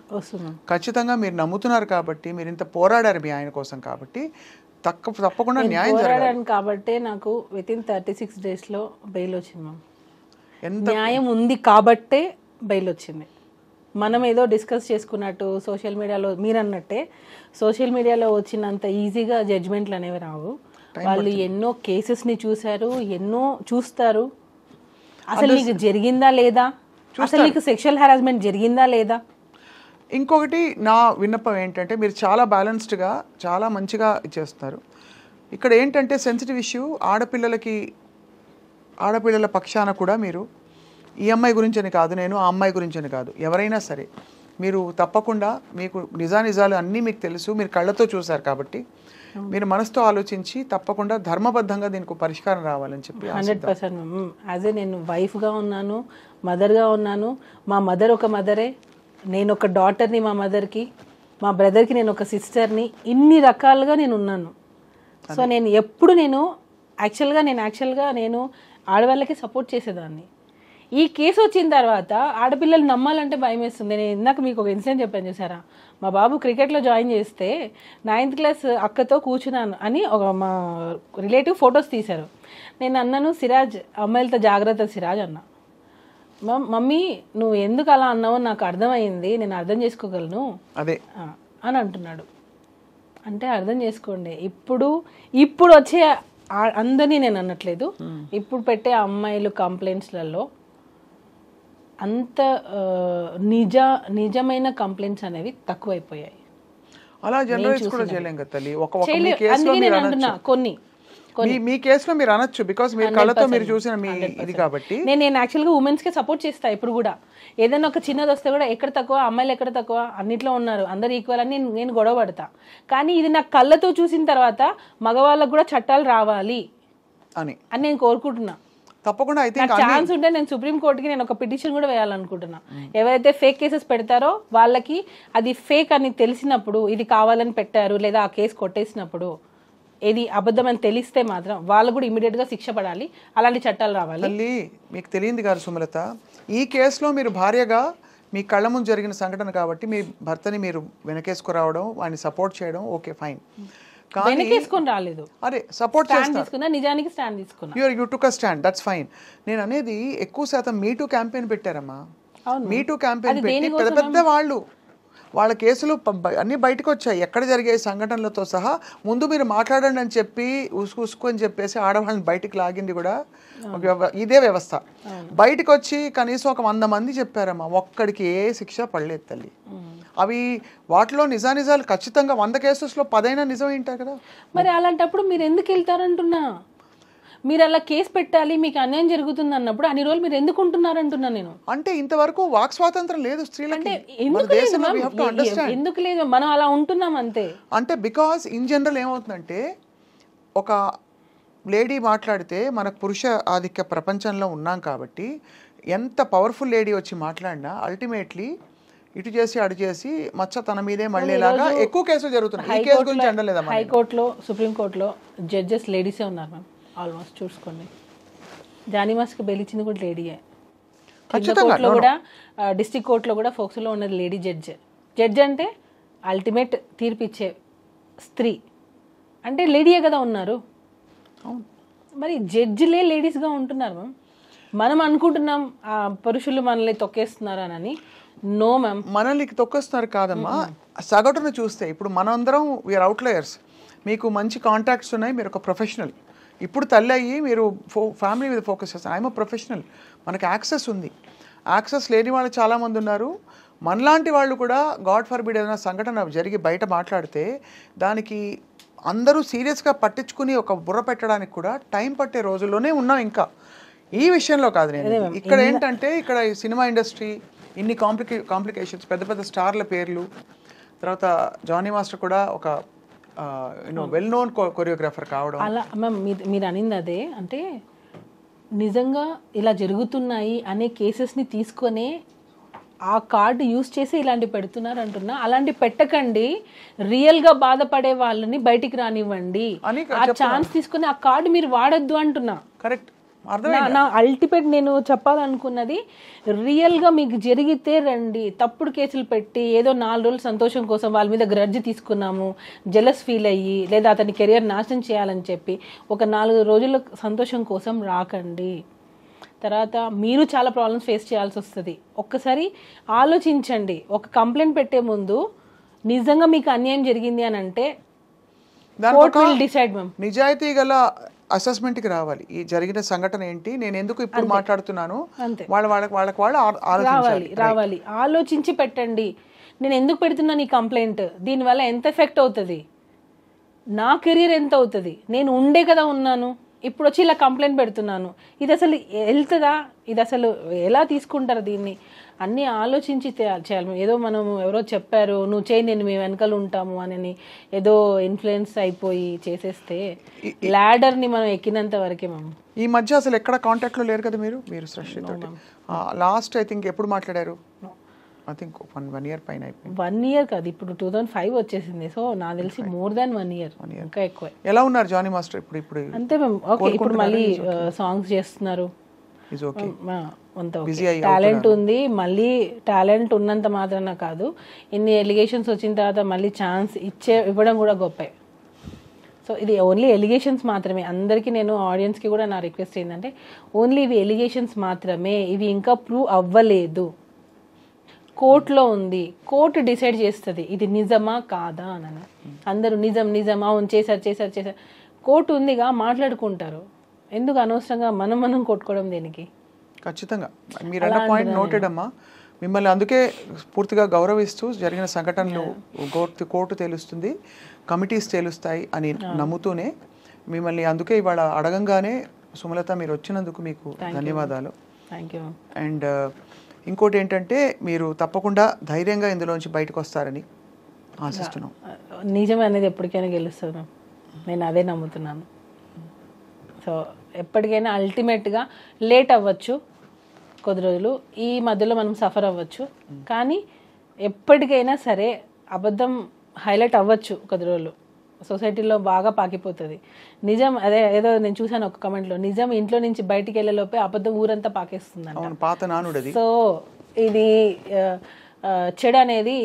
ఖచ్చితంగా మీరు నమ్ముతున్నారు కాబట్టి, మీరు ఇంత పోరాడారు మీ ఆయన కోసం కాబట్టి తప్పకుండా న్యాయం జరగాలి. కాబట్టి నాకు వితిన్ 36 daysలో బెయిల్ వచ్చింది మ్యామ్. న్యాయం ఉంది కాబట్టే బెయిల్ వచ్చింది. మనం ఏదో డిస్కస్ చేసుకున్నట్టు సోషల్ మీడియాలో మీరు అన్నట్టే సోషల్ మీడియాలో వచ్చినంత ఈజీగా జడ్జ్మెంట్లు అనేవి రావు. వాళ్ళు ఎన్నో కేసెస్ని చూశారు, ఎన్నో చూస్తారు. అసలు నీకు జరిగిందా లేదా, అసలు నీకు సెక్షువల్ హెరాస్మెంట్ జరిగిందా లేదా. ఇంకొకటి నా విన్నపం ఏంటంటే, మీరు చాలా బ్యాలెన్స్డ్గా చాలా మంచిగా ఇచ్చేస్తున్నారు. ఇక్కడ ఏంటంటే సెన్సిటివ్ ఇష్యూ, ఆడపిల్లల పక్షాన కూడా మీరు ఈ అమ్మాయి గురించని కాదు, నేను ఆ అమ్మాయి గురించని కాదు, ఎవరైనా సరే మీరు తప్పకుండా మీకు నిజానిజాలు అన్నీ మీకు తెలుసు, మీరు కళ్ళతో చూశారు కాబట్టి మీరు మనసుతో ఆలోచించి తప్పకుండా ధర్మబద్ధంగా దీనికి పరిష్కారం రావాలని చెప్పి 100%. యాజ్ ఏ నేను వైఫ్గా ఉన్నాను, మదర్గా ఉన్నాను. మా మదర్ ఒక మదరే, నేను ఒక డాటర్ని మా మదర్కి, మా బ్రదర్కి నేను ఒక సిస్టర్ని, ఇన్ని రకాలుగా నేను ఉన్నాను. సో నేను ఎప్పుడు యాక్చువల్గా నేను ఆడవాళ్ళకి సపోర్ట్ చేసేదాన్ని. ఈ కేసు వచ్చిన తర్వాత ఆడపిల్లలు నమ్మాలంటే భయం వేస్తుంది. నేను ఇందాక మీకు ఒక ఇన్సిడెంట్ చెప్పాను చూసారా, మా బాబు క్రికెట్లో జాయిన్ చేస్తే 9th క్లాస్ అక్కతో కూర్చున్నాను అని మా రిలేటివ్ ఫొటోస్ తీశారు. నేను అన్నాను, సిరాజ్ అమ్మాయిలతో జాగ్రత్త సిరాజ్ అన్నా. మమ్మీ నువ్వు ఎందుకు అలా అన్నావో నాకు అర్థమైంది, నేను అర్థం చేసుకోగలను అదే అని అంటున్నాడు. అంటే అర్థం చేసుకోండి, ఇప్పుడు వచ్చే అందరినీ నేను అనట్లేదు, ఇప్పుడు పెట్టే అమ్మాయిలు కంప్లైంట్స్లలో అంత నిజమైన కంప్లైంట్స్ అనేవి తక్కువైపోయాయి. అలా జనరలైజ్ కూడా చేయలేం కదా తల్లి. కొన్ని మీ కేసులో మీరు అనొచ్చు, బికాస్ మీరు కళ్ళతో మీరు చూసిన మీ ఇది కాబట్టి. నేను యాక్చువల్గా ఉమెన్స్ కి సపోర్ట్ చేస్తా. ఇప్పుడు కూడా ఏదైనా ఒక చిన్నది వస్తే కూడా ఎక్కడ తక్కువ, అమ్మాయిలు ఎక్కడ తక్కువ, అన్నిట్లో ఉన్నారు, అందరు ఈక్వల్ అని నేను గొడవ పడతా. కానీ ఇది నాకు కళ్ళతో చూసిన తర్వాత మగవాళ్ళకు కూడా చట్టాలు రావాలి అని నేను కోరుకుంటున్నా. తప్పకుండా అయితే ఛాన్స్ ఉంటే నేను సుప్రీం కోర్టుకి నేను ఒక పిటిషన్ కూడా వేయాలనుకుంటున్నా. ఎవరైతే ఫేక్ కేసెస్ పెడతారో వాళ్ళకి అది ఫేక్ అని తెలిసినప్పుడు, ఇది కావాలని పెట్టారు లేదా ఆ కేసు కొట్టేసినప్పుడు ఏది అబద్ధం అని తెలిస్తే మాత్రం వాళ్ళు కూడా ఇమీడియట్ గా శిక్ష పడాలి. అలాంటి చట్టాలు రావాలి. తల్లి మీకు తెలియంది కాదు సుమలత, ఈ కేసులో మీరు భార్యగా మీ కళ్ళ ముందు జరిగిన సంఘటన కాబట్టి మీ భర్తని మీరు వెనకేసుకురావడం, వాడిని సపోర్ట్ చేయడం ఓకే ఫైన్. వెనకేసుకొని రాలేదు, అరే సపోర్ట్ తీసుకున్నా, నిజానికి స్టాండ్ తీసుకున్నా. You took a stand, that's fine. నేను అనేది ఎక్కువ శాతం మీటూ క్యాంపెయిన్ పెట్టారమ్మా. మీటూ క్యాంపెయిన్ పెట్టి పెద్ద పెద్ద వాళ్ళ కేసులు అన్నీ బయటకు వచ్చాయి, ఎక్కడ జరిగే సంఘటనలతో సహా. ముందు మీరు మాట్లాడండి అని చెప్పి ఉసుకు అని చెప్పేసి ఆడవాళ్ళని బయటికి లాగింది కూడా ఇదే వ్యవస్థ. బయటకు వచ్చి కనీసం ఒక 100 మంది చెప్పారమ్మా, ఒక్కడికి ఏ శిక్ష పడలేదు తల్లి. అవి వాటిలో నిజాలు ఖచ్చితంగా 100 కేసెస్లో 10 నిజం ఏంటారు కదా. మరి అలాంటప్పుడు మీరు ఎందుకు వెళ్తారంటున్నా? మీరు అలా కేసు పెట్టాలి, మీకు అన్యాయం జరుగుతుంది అన్నప్పుడు అన్ని రోజులు మీరు ఎందుకు ఉంటున్నారంటున్నా నేను. అంటే ఇంతవరకు వాక్ స్వాతంత్రం లేదు స్త్రీలకి. ఎందుకు లేదు, మనం అలా ఉంటున్నాం అంతే. అంటే బికాస్ ఇన్ జనరల్ ఏమవుతుందంటే, ఒక లేడీ మాట్లాడితే మనకు పురుష ఆధిక్య ప్రపంచంలో ఉన్నాం కాబట్టి ఎంత పవర్ఫుల్ లేడీ వచ్చి మాట్లాడినా అల్టిమేట్లీ ఇటు చేసి అటు చేసి మచ్చ తన మీదే మళ్ళీలాగా ఎక్కువ కేసులు జరుగుతున్నాయి. ఈ కేసు గురించి అనలేదమ్మా. హైకోర్టులో, సుప్రీంకోర్టులో జడ్జెస్ లేడీసే ఉన్నారు మ్యామ్. ఆల్మోస్ట్ చూసుకోండి, జానీ మాస్కి బెయిల్ ఇచ్చింది కూడా లేడీయే. కోర్టులో కూడా, డిస్ట్రిక్ట్ కోర్టులో కూడా ఫోక్స్లో ఉన్నది లేడీ జడ్జ్ అంటే అల్టిమేట్ తీర్పిచ్చే స్త్రీ అంటే లేడీయే కదా ఉన్నారు. మరి జడ్జిలే లేడీస్గా ఉంటున్నారు మ్యామ్. మనం అనుకుంటున్నాం పురుషులు మనల్ని తొక్కేస్తున్నారు అని. నో మ్యామ్, మనల్ని తొక్కేస్తున్నారు కాదమ్మా. సగటున చూస్తే ఇప్పుడు మనందరం వీఆర్ అవుట్లయర్స్. మీకు మంచి కాంటాక్ట్స్ ఉన్నాయి, మీరు ఒక ప్రొఫెషనల్. ఇప్పుడు తల్లి అయ్యి మీరు ఫ్యామిలీ మీద ఫోకస్ చేస్తారు. ఐఎమ్ ప్రొఫెషనల్, మనకు యాక్సెస్ ఉంది. యాక్సెస్ లేని వాళ్ళు చాలామంది ఉన్నారు. మనలాంటి వాళ్ళు కూడా గాడ్ ఫర్బిడ్ ఏదైనా సంఘటన జరిగి బయట మాట్లాడితే దానికి అందరూ సీరియస్గా పట్టించుకుని ఒక బుర్ర పెట్టడానికి కూడా టైం పట్టే రోజుల్లోనే ఉన్నాం. ఇంకా ఈ విషయంలో కాదు నేను. ఇక్కడ ఏంటంటే, ఇక్కడ సినిమా ఇండస్ట్రీ ఇన్ని కాంప్లికేషన్స్, పెద్ద పెద్ద స్టార్ల పేర్లు, తర్వాత జానీ మాస్టర్ కూడా ఒక వెల్ నోన్ కొరియోగ్రాఫర్ కావడం. అలా మ్యామ్ మీరు అనింది అదే. అంటే నిజంగా ఇలా జరుగుతున్నాయి అనే కేసెస్ని తీసుకొని ఆ కార్డు యూస్ చేసి ఇలాంటి పెడుతున్నారు అంటున్నా. అలాంటి పెట్టకండి, రియల్గా బాధపడే వాళ్ళని బయటికి రానివ్వండి. ఆ ఛాన్స్ తీసుకొని ఆ కార్డు మీరు వాడొద్దు అంటున్నా. కరెక్ట్. నా అల్టిమేట్ నేను చెప్పాలనుకున్నది, రియల్గా మీకు జరిగితే రండి. తప్పుడు కేసులు పెట్టి ఏదో 4 రోజులు సంతోషం కోసం వాళ్ళ మీద గ్రడ్జ్ తీసుకున్నాము, జెలస్ ఫీల్ అయ్యి, లేదా అతని కెరియర్ నాశనం చేయాలని చెప్పి ఒక 4 రోజుల సంతోషం కోసం రాకండి. తర్వాత మీరు చాలా ప్రాబ్లమ్స్ ఫేస్ చేయాల్సి వస్తుంది. ఒక్కసారి ఆలోచించండి. ఒక కంప్లైంట్ పెట్టే ముందు నిజంగా మీకు అన్యాయం జరిగింది అని అంటే కోర్ట్ విల్ డిసైడ్. మ్యామ్, నిజాయితీ గల అసెస్మెంట్కి రావాలి. ఈ జరిగిన సంఘటన ఏంటి, నేను ఎందుకు ఇప్పుడు మాట్లాడుతున్నాను, రావాలి ఆలోచించి పెట్టండి. నేను ఎందుకు పెడుతున్నాను ఈ కంప్లైంట్, దీనివల్ల ఎంత ఎఫెక్ట్ అవుతుంది, నా కెరీర్ ఎంత అవుతుంది, నేను ఉండే కదా ఉన్నాను, ఇప్పుడు వచ్చి ఇలా కంప్లైంట్ పెడుతున్నాను, ఇది అసలు వెళ్తుందా, ఇది అసలు ఎలా తీసుకుంటారు, దీన్ని అన్నీ ఆలోచించి చేయాలి. ఏదో మనం ఎవరో చెప్పారు నువ్వు చేయి నేను మీ వెనకాల ఉంటాము అని ఏదో ఇన్ఫ్లుయెన్స్ అయిపోయి చేసేస్తే ల్యాడర్ని మనం ఎక్కినంత వరకే. మనం ఈ మధ్య అసలు ఎక్కడ కాంటాక్ట్లో లేరు కదా మీరు సృష్టితో? లాస్ట్ ఐ థింక్ ఎప్పుడు మాట్లాడారు? ఐ థింక్ 1 year పైన అయిపోయింది. 1 year కాదు, ఇప్పుడు 2005 వచ్చేసింది. సో నాకు తెలిసి మోర్ దాన్ 1 year, ఇంకా ఎక్కువ. ఎలా ఉన్నారు జానీ మాస్టర్ ఇప్పుడు? అంతే మ్యామ్, ఓకే. ఇప్పుడు మళ్ళీ సాంగ్స్ చేస్తున్నారు, టాలెంట్ ఉంది. మళ్ళీ టాలెంట్ ఉన్నంత మాత్రాన కాదు, ఇన్ని ఎలిగేషన్స్ వచ్చిన తర్వాత మళ్ళీ ఛాన్స్ ఇవ్వడం కూడా గొప్పే. సో ఇది ఓన్లీ ఎలిగేషన్స్ మాత్రమే. అందరికీ నేను ఆడియన్స్కి కూడా నా రిక్వెస్ట్ ఏంటంటే, ఓన్లీ ఇవి ఎలిగేషన్స్ మాత్రమే, ఇవి ఇంకా ప్రూవ్ అవ్వలేదు. కోర్టులో ఉంది, కోర్టు డిసైడ్ చేస్తుంది ఇది నిజమా కాదా అని. అందరూ నిజం అవును చేశారు. కోర్టు ఉందిగా, మాట్లాడుకుంటారు. ఎందుకు అనవసరంగా మనం కొట్టుకోవడం దేనికి? ఖచ్చితంగా మీరు అన్న పాయింట్ నోటెడ్ అమ్మా. మిమ్మల్ని అందుకే పూర్తిగా గౌరవిస్తూ, జరిగిన సంఘటనలు కోర్టు తేలుస్తుంది, కమిటీస్ తేలుస్తాయి అని నమ్ముతూనే మిమ్మల్ని అందుకే ఇవాళ అడగంగానే సుమలత మీరు వచ్చినందుకు మీకు ధన్యవాదాలు. Thank you. అండ్ ఇంకోటి ఏంటంటే, మీరు తప్పకుండా ధైర్యంగా ఇందులోంచి బయటకు వస్తారని ఆశిస్తున్నాం. నిజం అనేది ఎప్పటికైనా గెలుస్తాను, నేను అదే నమ్ముతున్నాను. సో ఎప్పటికైనా అల్టిమేట్గా లేట్ అవ్వచ్చు కొద్ది రోజులు, ఈ మధ్యలో మనం సఫర్ అవ్వచ్చు, కానీ ఎప్పటికైనా సరే అబద్ధం హైలైట్ అవ్వచ్చు కొద్ది రోజులు, సొసైటీలో బాగా పాకిపోతుంది. నిజం అదే ఏదో నేను చూసాను ఒక కమెంట్లో, నిజం ఇంట్లో నుంచి బయటికి వెళ్ళేలోపే అబద్ధం ఊరంతా పాకేస్తుంది. సో ఇది చెడు అనేది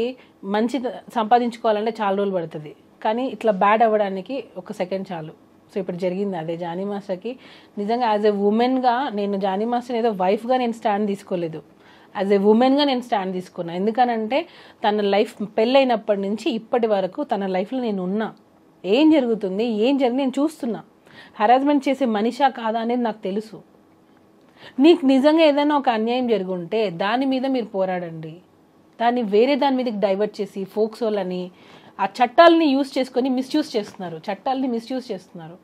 మంచి సంపాదించుకోవాలంటే చాలా రోజులు పడుతుంది, కానీ ఇట్లా బ్యాడ్ అవ్వడానికి 1 సెకండ్ చాలు. సో ఇప్పుడు జరిగింది అదే జానీ మాస్టర్కి. నిజంగా యాజ్ ఎ ఉమెన్గా నేను జానీ మాస్టర్ ఏదో వైఫ్గా నేను స్టాండ్ తీసుకోలేదు, యాజ్ ఎ ఉమెన్గా నేను స్టాండ్ తీసుకున్నాను. ఎందుకనంటే తన లైఫ్ పెళ్ళైనప్పటి నుంచి ఇప్పటి వరకు తన లైఫ్లో నేను ఉన్నా, ఏం జరుగుతుంది నేను చూస్తున్నా. హరాస్మెంట్ చేసే మనిషా కాదా అనేది నాకు తెలుసు. నీకు నిజంగా ఏదైనా ఒక అన్యాయం జరుగుంటే దాని మీద మీరు పోరాడండి, దాన్ని వేరే దాని మీదకి డైవర్ట్ చేసి ఫోక్సోలని ఆ చట్టాలని యూజ్ చేసుకొని మిస్యూజ్ చేస్తున్నారు, చట్టాలని మిస్యూజ్ చేస్తున్నారు.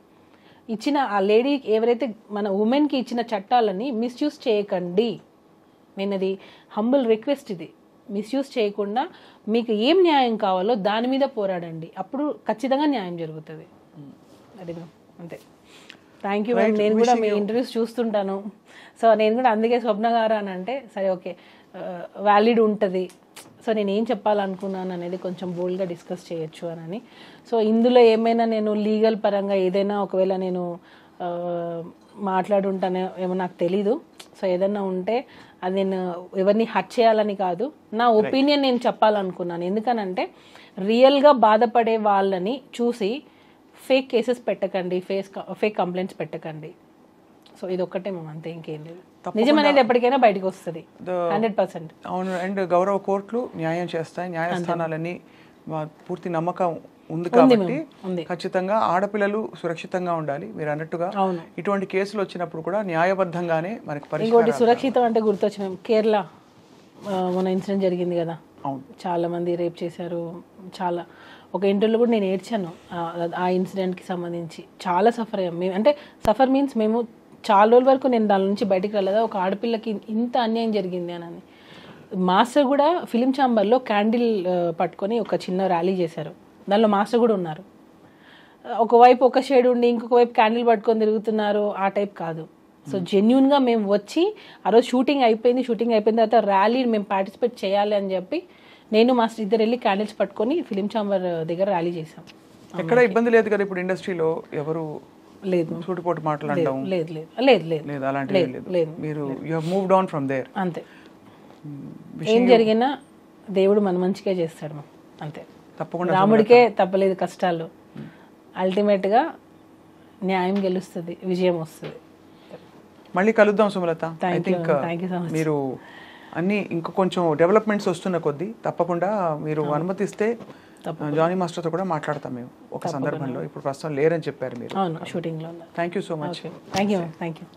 ఇచ్చిన ఆ లేడీ ఎవరైతే మన ఉమెన్కి ఇచ్చిన చట్టాలని మిస్యూజ్ చేయకండి. నేను అది హంబుల్ రిక్వెస్ట్, ఇది మిస్యూజ్ చేయకుండా మీకు ఏం న్యాయం కావాలో దాని మీద పోరాడండి, అప్పుడు ఖచ్చితంగా న్యాయం జరుగుతుంది. అది అంతే. Thank you ma'am. నేను కూడా మీ ఇంటర్వ్యూస్ చూస్తుంటాను, సో నేను కూడా అందుకే స్వప్న గారు అని అంటే సరే ఓకే వ్యాలిడ్ ఉంటుంది, సో నేను ఏం చెప్పాలనుకున్నాను అనేది కొంచెం బోల్డ్గా డిస్కస్ చేయొచ్చు అని. సో ఇందులో ఏమైనా నేను లీగల్ పరంగా ఏదైనా ఒకవేళ నేను మాట్లాడుంటానే ఏమో నాకు తెలీదు. సో ఏదన్నా ఉంటే అది నేను ఎవరిని హర్ట్ చేయాలని కాదు, నా ఒపీనియన్ నేను చెప్పాలనుకున్నాను. ఎందుకనంటే రియల్గా బాధపడే వాళ్ళని చూసి ఫేక్ కేసెస్ పెట్టకండి, ఫేక్ కంప్లైంట్స్ పెట్టకండి. సో ఇది ఒక్కటే మేము అంతే, ఇంకేం లేదు. నిజం అనేది ఎప్పటికైనా బయటకు వస్తుంది 100%. అవును. అండ్ గౌరవ కోర్టులు న్యాయం చేస్తాయి, న్యాయస్థానాలన్నీ పూర్తి నమ్మకం ఉంది కాబట్టి ఖచ్చితంగా ఆడపిల్లలు సురక్షితంగా ఉండాలి. మీరు అన్నట్టుగా ఇటువంటి కేసులు వచ్చినప్పుడు కూడా న్యాయబద్ధంగానే మనకి ఇంకోటి సురక్షితం అంటే గుర్తొచ్చిన కేరళ మన ఇన్సిడెంట్ జరిగింది కదా, చాలా మంది రేప్ చేశారు. చాలా ఒక ఇంటర్వ్యూలో కూడా నేను ఏడ్చాను ఆ ఇన్సిడెంట్కి సంబంధించి. చాలా సఫర్ అయ్యాం మేము, అంటే సఫర్ మీన్స్ మేము చాలా రోజుల వరకు నేను దాని నుంచి బయటికి రాలేదా, ఒక ఆడపిల్లకి ఇంత అన్యాయం జరిగింది అని. మాస్టర్ కూడా ఫిలిం ఛాంబర్లో క్యాండిల్ పట్టుకొని ఒక చిన్న ర్యాలీ చేశారు, దానిలో మాస్టర్ కూడా ఉన్నారు. ఒకవైపు ఒక షేడ్ ఉండి ఇంకొక వైపు క్యాండిల్ పట్టుకొని తిరుగుతున్నారు, ఆ టైప్ కాదు. సో జెన్యున్గా మేము వచ్చి ఆ రోజు షూటింగ్ అయిపోయిన తర్వాత ర్యాలీ మేము పార్టిసిపేట్ చేయాలి అని చెప్పి నేను మా ఇద్దరు వెళ్ళి క్యాండిల్స్ పట్టుకొని ఫిలిం ఛాంబర్ దగ్గర ర్యాలీ చేసాం. ఎక్కడ ఇబ్బంది లేదు కదా ఇప్పుడు ఇండస్ట్రీలో ఎవరు లేదు సూటిపోటు మాట్లాడడం లేదు లేదు లేదు లేదు లేదు, అలాంటివి లేదు. మీరు you have moved on from there. అంతే, ఏం జరిగినా దేవుడు మన మంచిగా చేస్తాడు మాకు, అంతే. తప్పకుండా రాముడికే తప్పలేదు కష్టాలు, అల్టిమేట్గా న్యాయం గెలుస్తుంది, విజయం వస్తుంది. మళ్ళీ కలుద్దాం Sumalatha. I think thank you so much. మీరు అన్ని ఇంకా కొంచెం డెవలప్మెంట్స్ వస్తున్న కొద్దీ తప్పకుండా మీరు అనుమతిస్తే జానీ మాస్టర్తో కూడా మాట్లాడతాం మేము ఒక సందర్భంలో. ఇప్పుడు ప్రస్తుతం లేరని చెప్పారు మీరు. అవును, షూటింగ్లో ఉన్నారు. Thank you so much. Thank you.